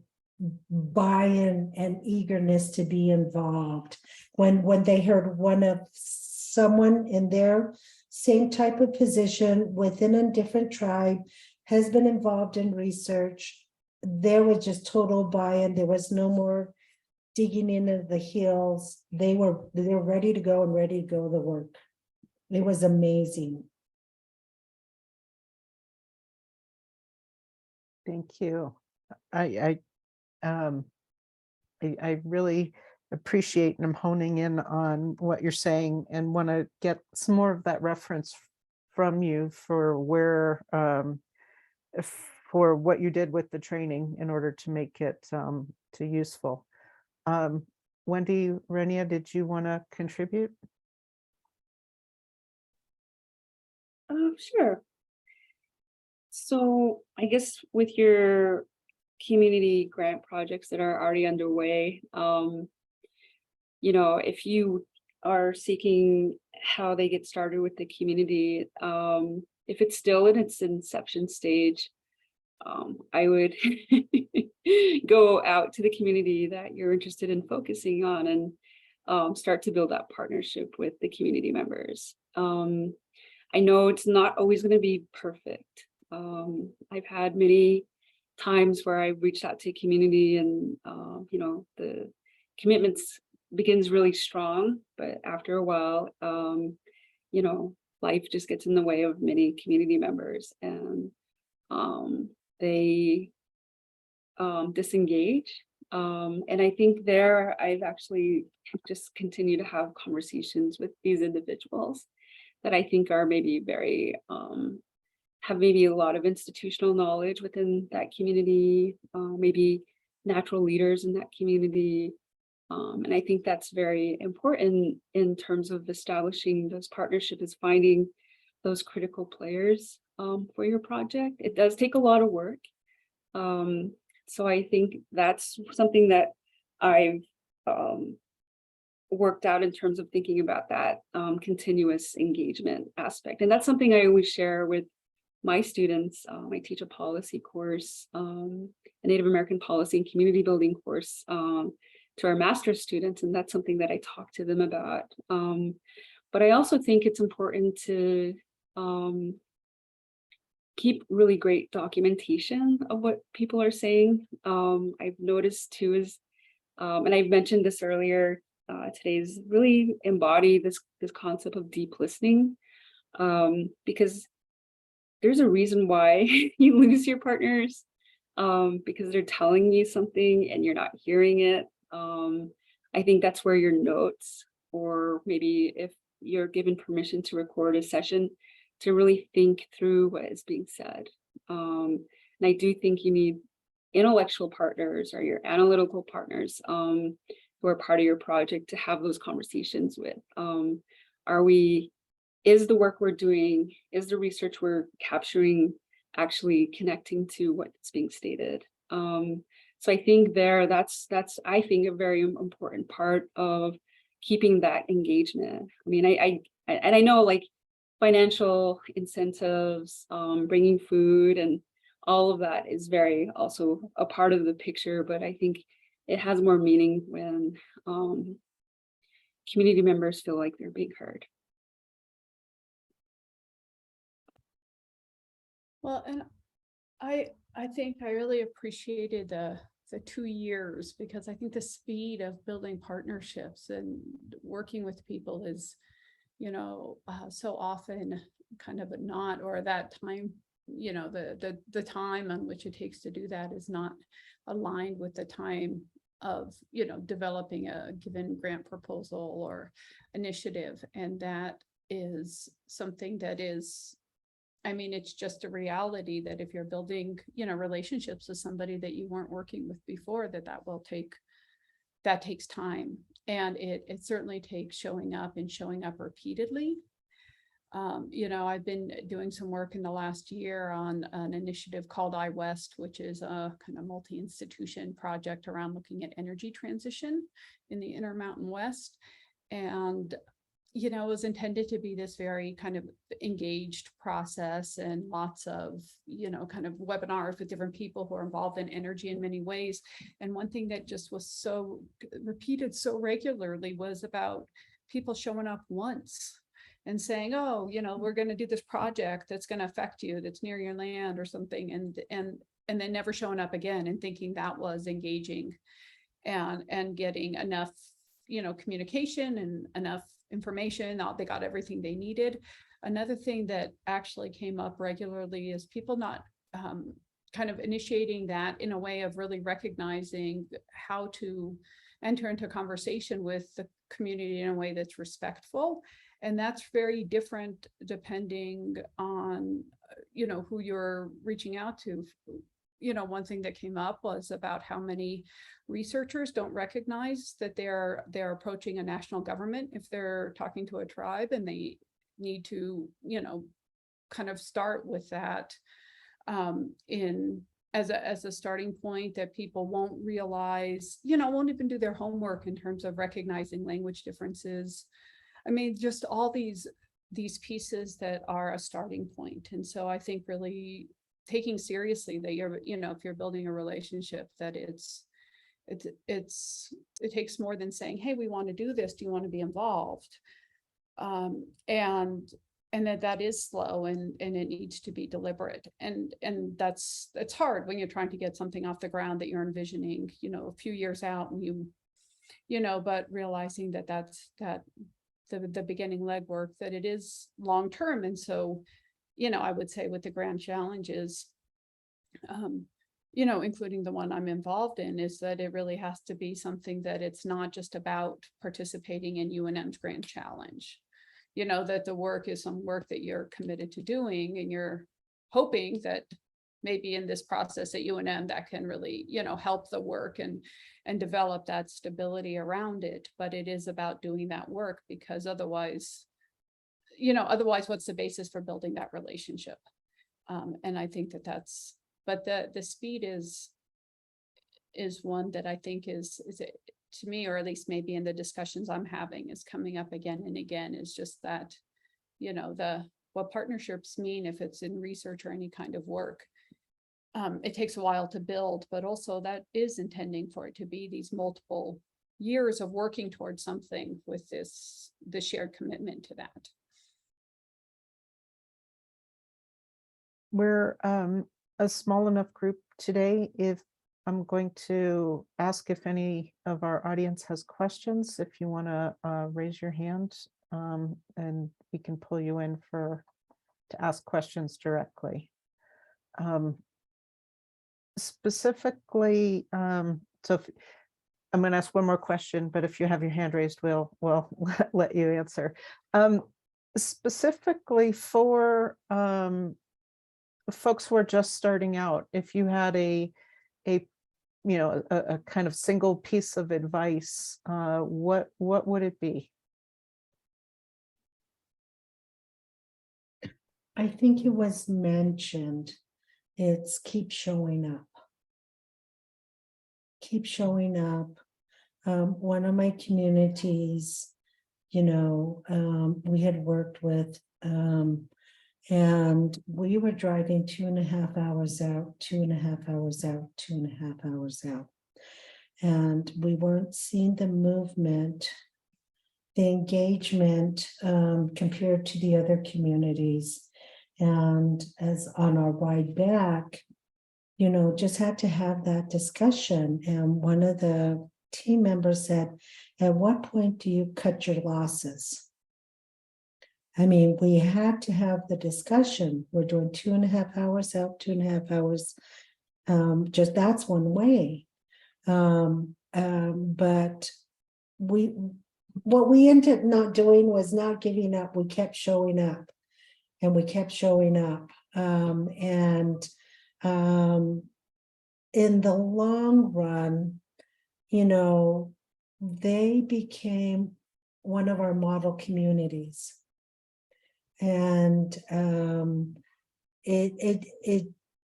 buy-in and eagerness to be involved. When they heard someone in their same type of position within a different tribe has been involved in research, there was just total buy-in. There was no more digging into the heels. They're ready to go and ready to go to work. It was amazing. Thank you. I really appreciate and I'm honing in on what you're saying and want to get some more of that reference from you for where for what you did with the training in order to make it to useful. Wendy, Renia, did you want to contribute? Sure. So I guess with your community grant projects that are already underway, if you are seeking how they get started with the community, if it's still in its inception stage, I would go out to the community that you're interested in focusing on and start to build that partnership with the community members. I know it's not always going to be perfect. I've had many times where I reached out to community and, the commitments begins really strong, but after a while, life just gets in the way of many community members and they disengage. And I think I've actually just continued to have conversations with these individuals that I think are maybe very, have maybe a lot of institutional knowledge within that community, maybe natural leaders in that community. And I think that's very important in terms of establishing those partnerships, is finding those critical players for your project. It does take a lot of work. So I think that's something that I've worked out in terms of thinking about that continuous engagement aspect. And that's something I always share with my students. I teach a policy course, a Native American policy and community building course to our master's students, and that's something that I talk to them about. But I also think it's important to keep really great documentation of what people are saying. I've noticed too is, and I've mentioned this earlier today, is really embody this concept of deep listening, because there's a reason why you lose your partners, because they're telling you something and you're not hearing it. I think that's where your notes, or maybe if you're given permission to record a session, to really think through what is being said. And I do think you need intellectual partners or your analytical partners who are part of your project to have those conversations with. Is the work we're doing, is the research we're capturing actually connecting to what's being stated? So I think that's I think a very important part of keeping that engagement. I mean, I know, like, financial incentives, bringing food and all of that is very also a part of the picture, but I think it has more meaning when community members feel like they're being heard. Well, and I think I really appreciated the 2 years, because I think the speed of building partnerships and working with people is, so often kind of not, or that time, the time on which it takes to do that is not aligned with the time of, developing a given grant proposal or initiative. And that is something that is, I mean, it's just a reality that if you're building, relationships with somebody that you weren't working with before, that takes time. And it certainly takes showing up repeatedly. I've been doing some work in the last year on an initiative called iWest, which is a kind of multi-institution project around looking at energy transition in the Intermountain West. And it was intended to be this very kind of engaged process, and lots of, kind of webinars with different people who are involved in energy in many ways. And one thing that just was so repeated so regularly was about people showing up once and saying, oh, we're going to do this project that's going to affect you, that's near your land or something. And then never showing up again, and thinking that was engaging and getting enough, communication and enough information. They got everything they needed. Another thing that actually came up regularly is people not kind of initiating that in a way of really recognizing how to enter into conversation with the community in a way that's respectful. And that's very different depending on, who you're reaching out to. One thing that came up was about how many researchers don't recognize that they're approaching a national government if they're talking to a tribe, and they need to, kind of start with that as a starting point, that people won't realize, won't even do their homework in terms of recognizing language differences. I mean, just all these pieces that are a starting point. And so I think really taking seriously that you're, if you're building a relationship, that it takes more than saying, hey, we want to do this, do you want to be involved? And that is slow, and it needs to be deliberate. And it's hard when you're trying to get something off the ground that you're envisioning, a few years out, and but realizing that's the beginning legwork, that it is long term. And so, I would say with the grand challenges, including the one I'm involved in, is that it really has to be something that it's not just about participating in UNM's grand challenge. that the work is some work that you're committed to doing, and you're hoping that maybe in this process at UNM that can really, help the work and develop that stability around it. But it is about doing that work, because otherwise, what's the basis for building that relationship? And I think but the speed is one that I think is to me, or at least maybe in the discussions I'm having, is coming up again and again, is just that, what partnerships mean if it's in research or any kind of work. It takes a while to build, but also that is intending for it to be these multiple years of working towards something with the shared commitment to that. We're a small enough group today. If I'm going to ask if any of our audience has questions, if you want to raise your hand, and we can pull you in to ask questions directly. Specifically, so I'm going to ask one more question, but if you have your hand raised, we'll let you answer. Specifically for folks who are just starting out, if you had a kind of single piece of advice, what would it be? I think it was mentioned, it's keep showing up. Keep showing up. One of my communities, we had worked with, and we were driving 2.5 hours out, 2.5 hours out, 2.5 hours out. And we weren't seeing the movement, the engagement compared to the other communities. And as on our ride back, just had to have that discussion. And one of the team members said, at what point do you cut your losses? I mean, we had to have the discussion. We're doing 2.5 hours out, 2.5 hours. Just that's one way. But what we ended up not doing was not giving up. We kept showing up, and we kept showing up. In the long run, they became one of our model communities. And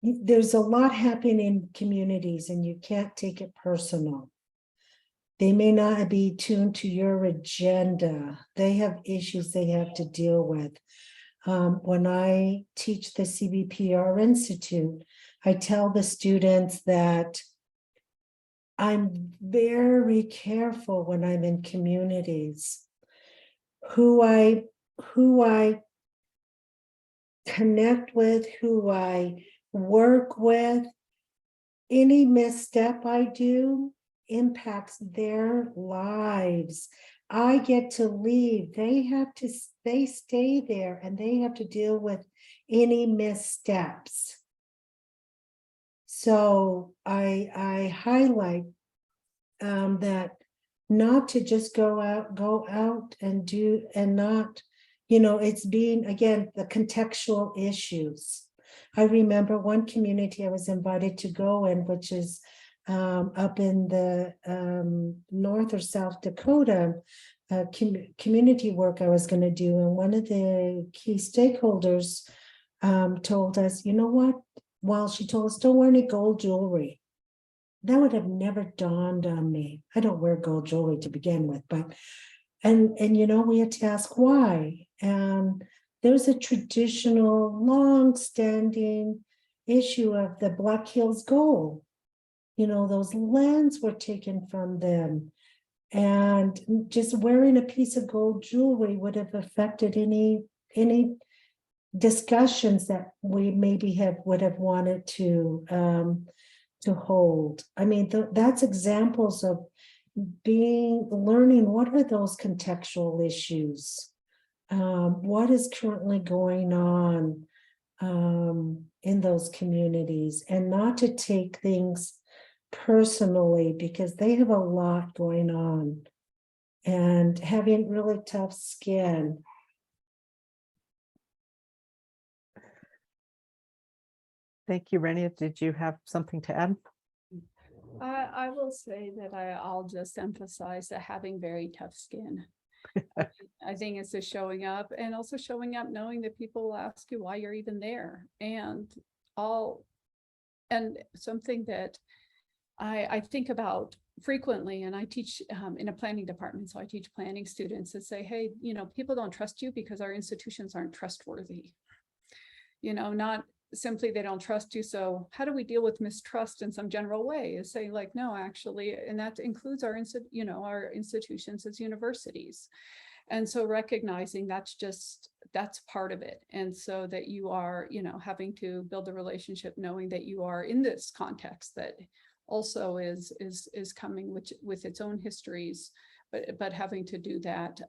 there's a lot happening in communities, and you can't take it personal. They may not be tuned to your agenda. They have issues they have to deal with. When I teach the CBPR Institute, I tell the students that I'm very careful when I'm in communities who I connect with, who I work with. Any misstep I do impacts their lives. I get to leave. They stay there, and they have to deal with any missteps. So I highlight that not to just go out and do, and not, it's being, again, the contextual issues. I remember one community I was invited to go in, which is up in the North or South Dakota, community work I was going to do. And one of the key stakeholders told us, you know what? Well, she told us, don't wear any gold jewelry. That would have never dawned on me. I don't wear gold jewelry to begin with, but, and we had to ask why. And there's a traditional, long-standing issue of the Black Hills Gold. Those lands were taken from them. And just wearing a piece of gold jewelry would have affected any discussions that we maybe would have wanted to hold. I mean, that's examples of learning what are those contextual issues, what is currently going on in those communities, and not to take things personally, because they have a lot going on, and having really tough skin Thank you, Renia. Did you have something to add? I will say that I'll just emphasize that having very tough skin. I think it's just showing up, and also showing up knowing that people will ask you why you're even there. And something that I think about frequently, and I teach in a planning department, so I teach planning students that say, hey, people don't trust you because our institutions aren't trustworthy. Not simply they don't trust you. So how do we deal with mistrust in some general way? Is say like, no, actually, and that includes our institutions as universities. And so recognizing that's part of it. And so that you are, having to build a relationship, knowing that you are in this context that also is coming with its own histories, but having to do that.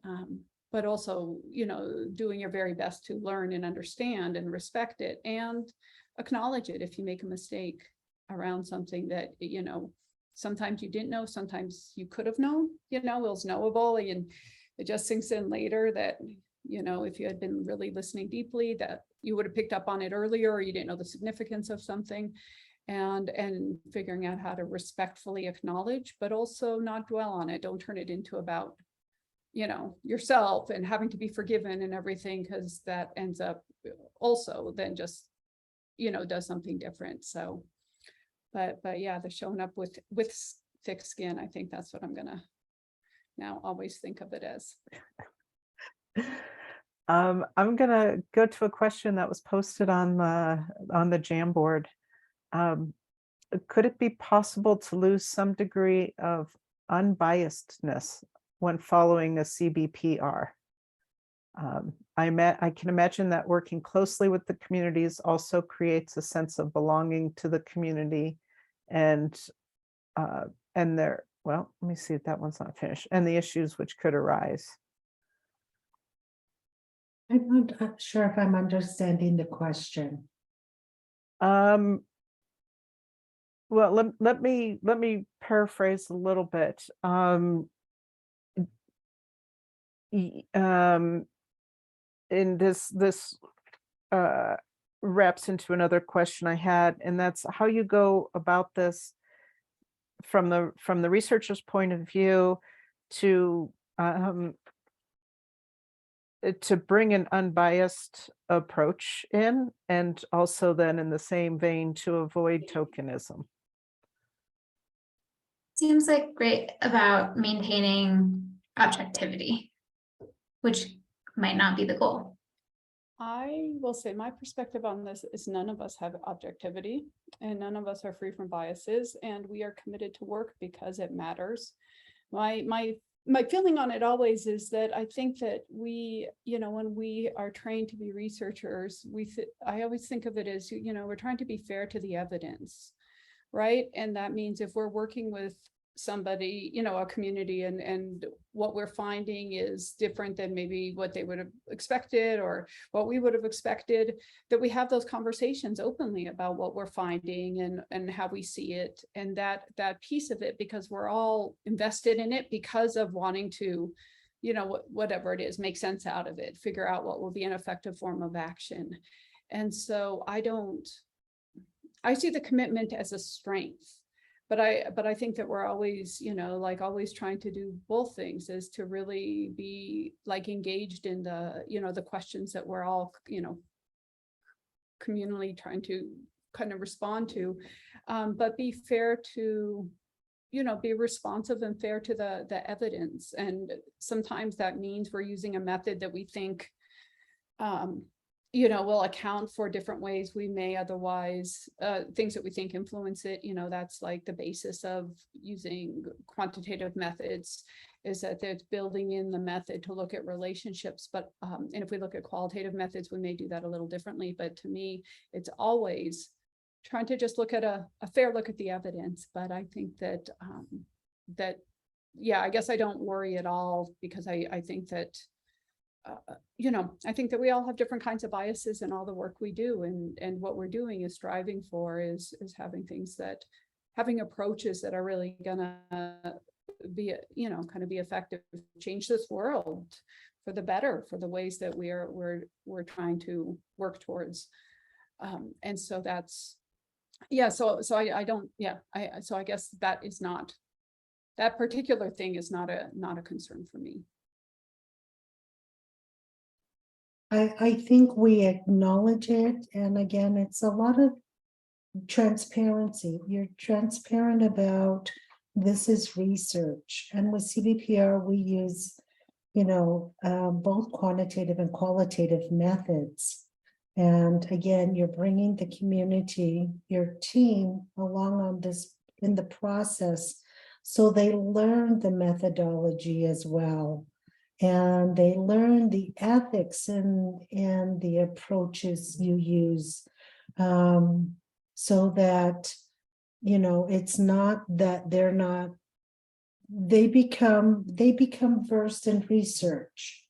But also, doing your very best to learn and understand and respect it and acknowledge it if you make a mistake around something that, sometimes you didn't know, sometimes you could have known, it was knowable, and it just sinks in later that, if you had been really listening deeply, that you would have picked up on it earlier, or you didn't know the significance of something. And figuring out how to respectfully acknowledge, but also not dwell on it. Don't turn it into about yourself and having to be forgiven and everything, because that ends up also then just, does something different. So, but yeah, the showing up with thick skin, I think that's what I'm gonna now always think of it as. I'm gonna go to a question that was posted on the Jamboard. Could it be possible to lose some degree of unbiasedness when following a CBPR? I can imagine that working closely with the communities also creates a sense of belonging to the community, and their, well, let me see if that one's not finished, and the issues which could arise. I'm not sure if I'm understanding the question. Well, let me paraphrase a little bit. And this wraps into another question I had, and that's how you go about this from the researcher's point of view to bring an unbiased approach in, and also then in the same vein to avoid tokenism. Seems like great about maintaining objectivity, which might not be the goal. I will say my perspective on this is none of us have objectivity, and none of us are free from biases, and we are committed to work because it matters. My feeling on it always is that I think that we, when we are trained to be researchers, I always think of it as, we're trying to be fair to the evidence, right? And that means if we're working with somebody, a community, and what we're finding is different than maybe what they would have expected or what we would have expected, that we have those conversations openly about what we're finding and how we see it, and that piece of it, because we're all invested in it because of wanting to, whatever it is, make sense out of it, figure out what will be an effective form of action. And so I see the commitment as a strength. But I think that we're always, always trying to do both things, is to really be engaged in the, the questions that we're all, communally trying to kind of respond to, but be fair to, be responsive and fair to the evidence. And sometimes that means we're using a method that we think, will account for different ways we may otherwise, things that we think influence it. That's like the basis of using quantitative methods, is that there's building in the method to look at relationships. But, and if we look at qualitative methods, we may do that a little differently. But to me, it's always trying to just look at a fair look at the evidence. But I think that, yeah, I guess I don't worry at all, because I think that, I think that we all have different kinds of biases in all the work we do, and what we're doing is striving for is having approaches that are really gonna be, kind of be effective, change this world for the better, for the ways that we're trying to work towards. And so that's Yeah, so I don't, yeah, so I guess that is not, that particular thing is not a concern for me. I think we acknowledge it, and again, it's a lot of transparency. You're transparent about this is research, and with CBPR we use, both quantitative and qualitative methods. And again, you're bringing the community, your team along on this in the process, so they learn the methodology as well. And they learn the ethics and the approaches you use, so that, it's not that they become versed in research,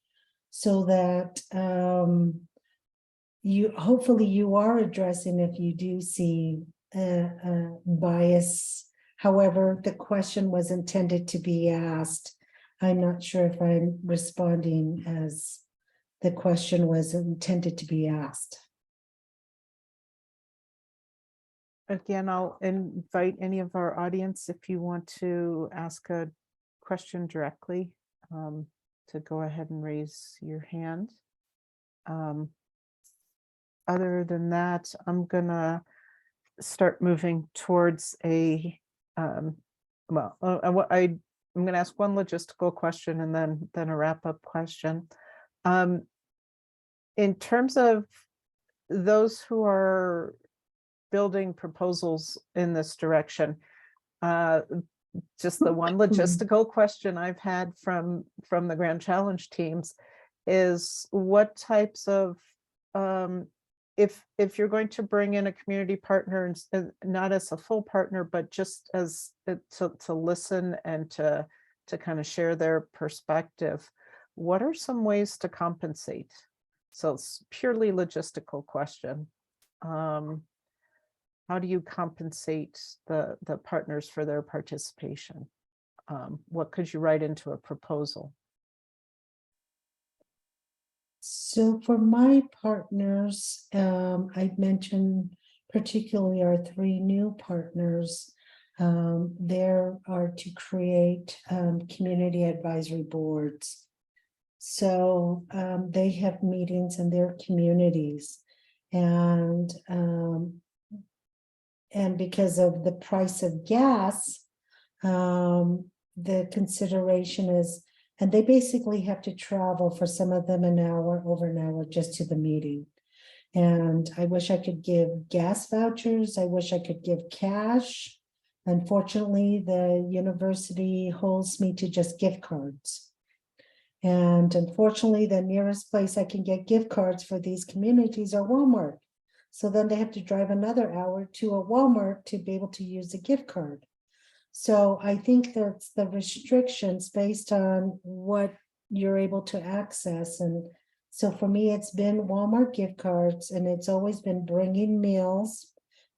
so that hopefully you are addressing if you do see a bias. However, the question was intended to be asked. I'm not sure if I'm responding as the question was intended to be asked. Again, I'll invite any of our audience, if you want to ask a question directly, to go ahead and raise your hand. Other than that, I'm gonna start moving towards I'm going to ask one logistical question and then a wrap-up question. In terms of those who are building proposals in this direction, just the one logistical question I've had from the Grand Challenge teams is what types of, if you're going to bring in a community partner, and not as a full partner, but just as to listen and to kind of share their perspective, what are some ways to compensate? So it's purely logistical question. How do you compensate the partners for their participation? What could you write into a proposal? So for my partners, I've mentioned particularly our 3 new partners. There are to create community advisory boards. So they have meetings in their communities, and because of the price of gas, the consideration is, and they basically have to travel, for some of them over an hour just to the meeting. And I wish I could give gas vouchers. I wish I could give cash. Unfortunately, the university holds me to just gift cards. And unfortunately, the nearest place I can get gift cards for these communities are Walmart. So then they have to drive another hour to a Walmart to be able to use a gift card. So I think that's the restrictions based on what you're able to access. And so for me, it's been Walmart gift cards, and it's always been bringing meals,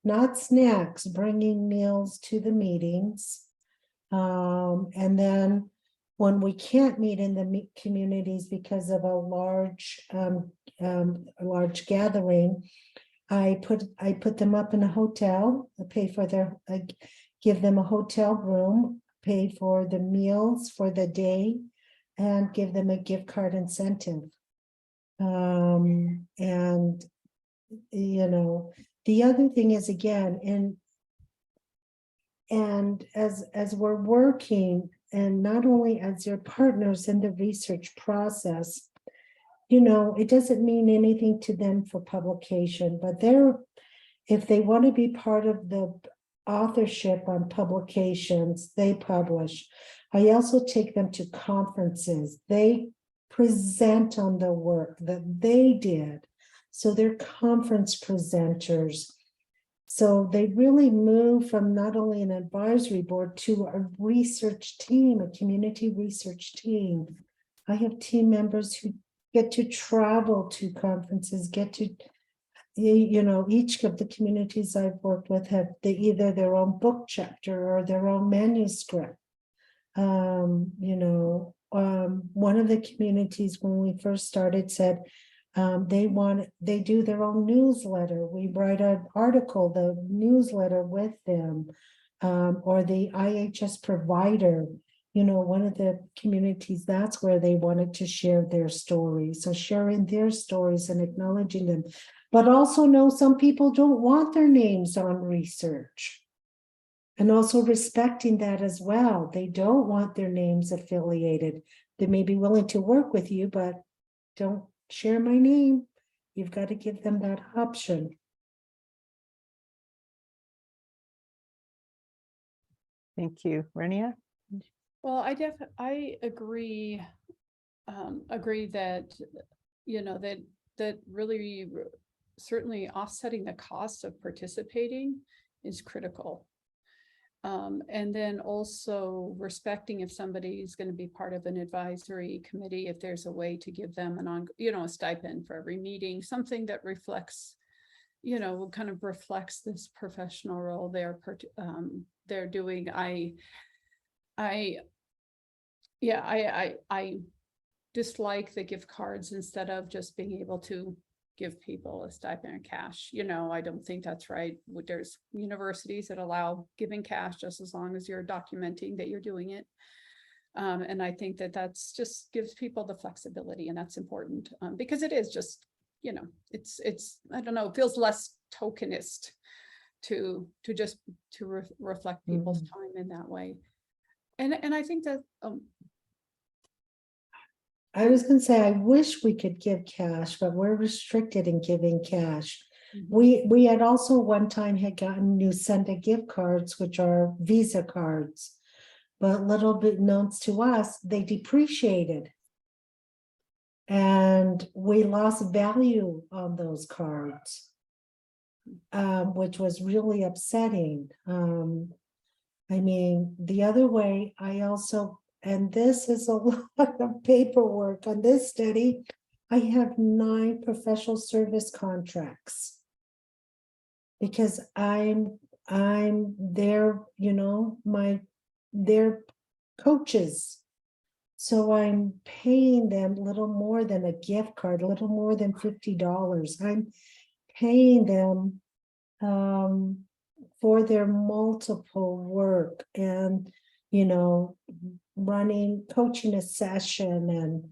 not snacks, bringing meals to the meetings. And then when we can't meet in the communities because of a large gathering, I put them up in a hotel, pay for their, give them a hotel room, pay for the meals for the day, and give them a gift card incentive. And the other thing is, again, and as we're working, and not only as your partners in the research process, it doesn't mean anything to them for publication, but if they want to be part of the authorship on publications, they publish. I also take them to conferences. They present on the work that they did. So they're conference presenters. So they really move from not only an advisory board to a research team, a community research team. I have team members who get to travel to conferences, get to, each of the communities I've worked with have either their own book chapter or their own manuscript. One of the communities when we first started said, They do their own newsletter. We write an article, the newsletter with them, or the IHS provider. One of the communities, that's where they wanted to share their stories. So sharing their stories and acknowledging them, but also know some people don't want their names on research. And also respecting that as well. They don't want their names affiliated. They may be willing to work with you, but don't share my name. You've got to give them that option. Thank you. Renia? Well, I agree, agree that, that really certainly offsetting the cost of participating is critical. And then also respecting if somebody is going to be part of an advisory committee, if there's a way to give them a stipend for every meeting, something that reflects, kind of reflects this professional role they're doing. I dislike the gift cards instead of just being able to give people a stipend in cash. I don't think that's right. There's universities that allow giving cash just as long as you're documenting that you're doing it. And I think that's just gives people the flexibility, and that's important because it is just, it's I don't know, it feels less tokenist to reflect people's time in that way. And I think that I was going to say, I wish we could give cash, but we're restricted in giving cash. We had also one time had gotten new Senda gift cards, which are Visa cards, but little bit known to us, they depreciated. And we lost value on those cards, which was really upsetting. I mean, the other way, I also, and this is a lot of paperwork on this study, I have 9 professional service contracts because I'm their, their coaches. So I'm paying them a little more than a gift card, a little more than $50. I'm paying them for their multiple work and, coaching a session. And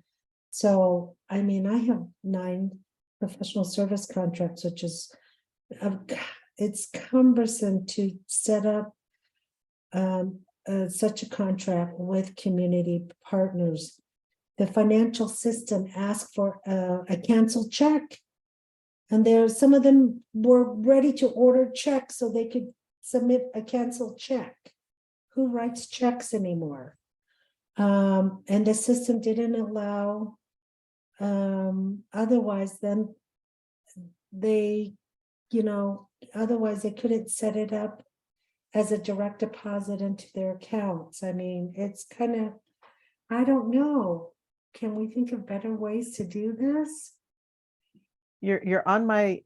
so, I mean, I have 9 professional service contracts, which is, it's cumbersome to set up such a contract with community partners. The financial system asks for a canceled check. And some of them were ready to order checks so they could submit a canceled check. Who writes checks anymore? And the system didn't allow, otherwise then they, otherwise they couldn't set it up as a direct deposit into their accounts. I mean, it's kind of, I don't know. Can we think of better ways to do this? You're on my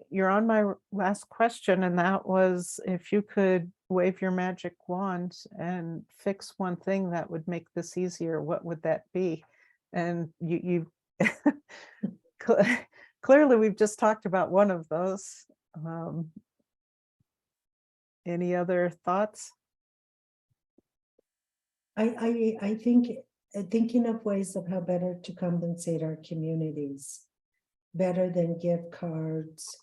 last question, and that was if you could wave your magic wand and fix one thing that would make this easier, what would that be? And you clearly we've just talked about one of those. Any other thoughts? I think thinking of ways of how better to compensate our communities, better than gift cards.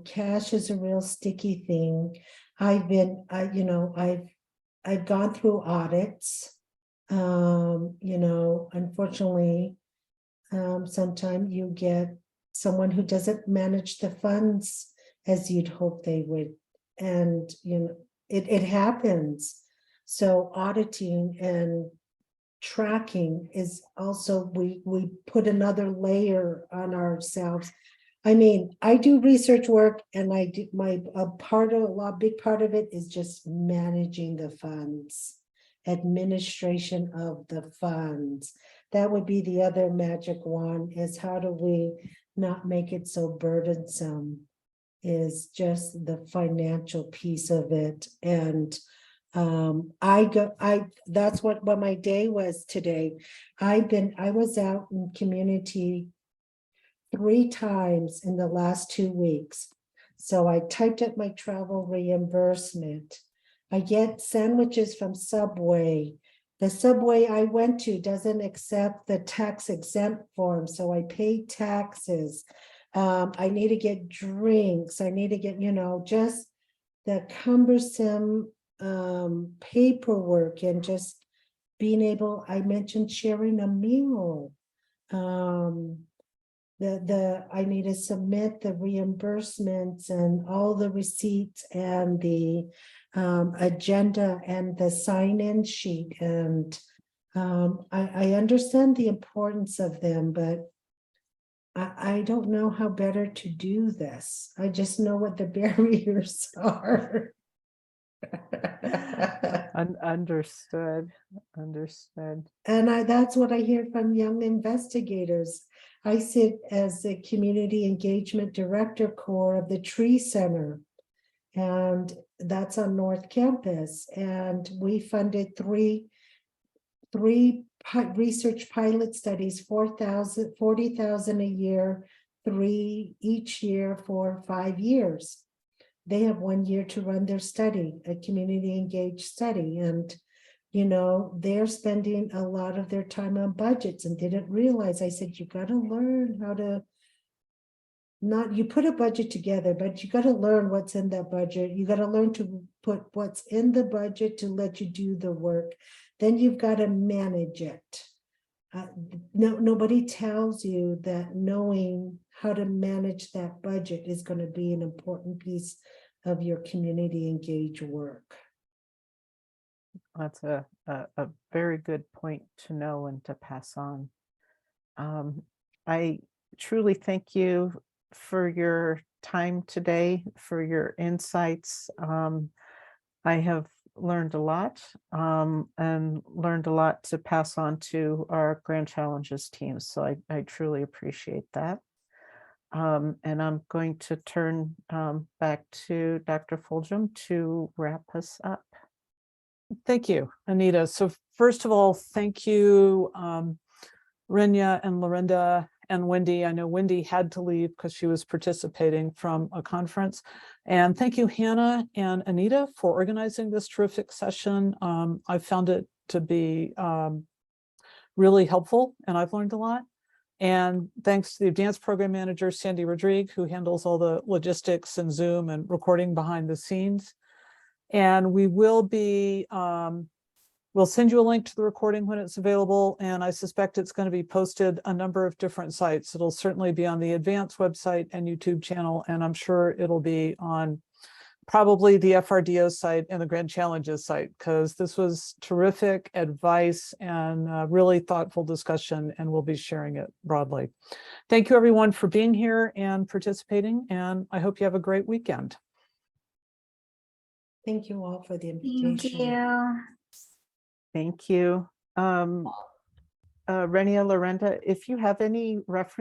Cash is a real sticky thing. I've gone through audits. Unfortunately, sometimes you get someone who doesn't manage the funds as you'd hope they would. And, it happens. So auditing and tracking is also, we put another layer on ourselves. I mean, I do research work, and I do big part of it is just managing the funds, administration of the funds. That would be the other magic wand, is how do we not make it so burdensome, is just the financial piece of it. And that's what my day was today. I was out in community 3 times in the last 2 weeks. So I typed up my travel reimbursement. I get sandwiches from Subway. The Subway I went to doesn't accept the tax exempt form, so I paid taxes. I need to get drinks. I need to get, just the cumbersome paperwork and just being able, I mentioned sharing a meal. I need to submit the reimbursements and all the receipts and the agenda and the sign-in sheet. And I understand the importance of them, but I don't know how better to do this. I just know what the barriers are. Understood. And that's what I hear from young investigators. I sit as the Community Engagement Director Core of the Tree Center, and that's on North Campus. And we funded three research pilot studies, 40,000 a year, 3 each year for 5 years. They have 1 year to run their study, a community engaged study. And, they're spending a lot of their time on budgets and didn't realize. I said, you got to learn how to you put a budget together, but you got to learn what's in that budget. You got to learn to put what's in the budget to let you do the work. Then you've got to manage it. Nobody tells you that knowing how to manage that budget is going to be an important piece of your community engaged work. That's a very good point to know and to pass on. I truly thank you for your time today, for your insights. I have learned a lot and learned a lot to pass on to our Grand Challenges team. So I truly appreciate that. And I'm going to turn back to Dr. Fulgham to wrap us up. Thank you, Anita. So first of all, thank you, Renya and Lorinda and Wendy. I know Wendy had to leave because she was participating from a conference. And thank you, Hannah and Anita, for organizing this terrific session. I found it to be really helpful, and I've learned a lot. And thanks to the advanced program manager, Sandy Rodrigue, who handles all the logistics and Zoom and recording behind the scenes. And we will be, we'll send you a link to the recording when it's available. And I suspect it's going to be posted a number of different sites. It'll certainly be on the advanced website and YouTube channel. And I'm sure it'll be on probably the FRDO site and the Grand Challenges site, because this was terrific advice and really thoughtful discussion, and we'll be sharing it broadly. Thank you everyone for being here and participating, and I hope you have a great weekend. Thank you all for the invitation. Thank you. Thank you. Renia, Lorenda, if you have any reference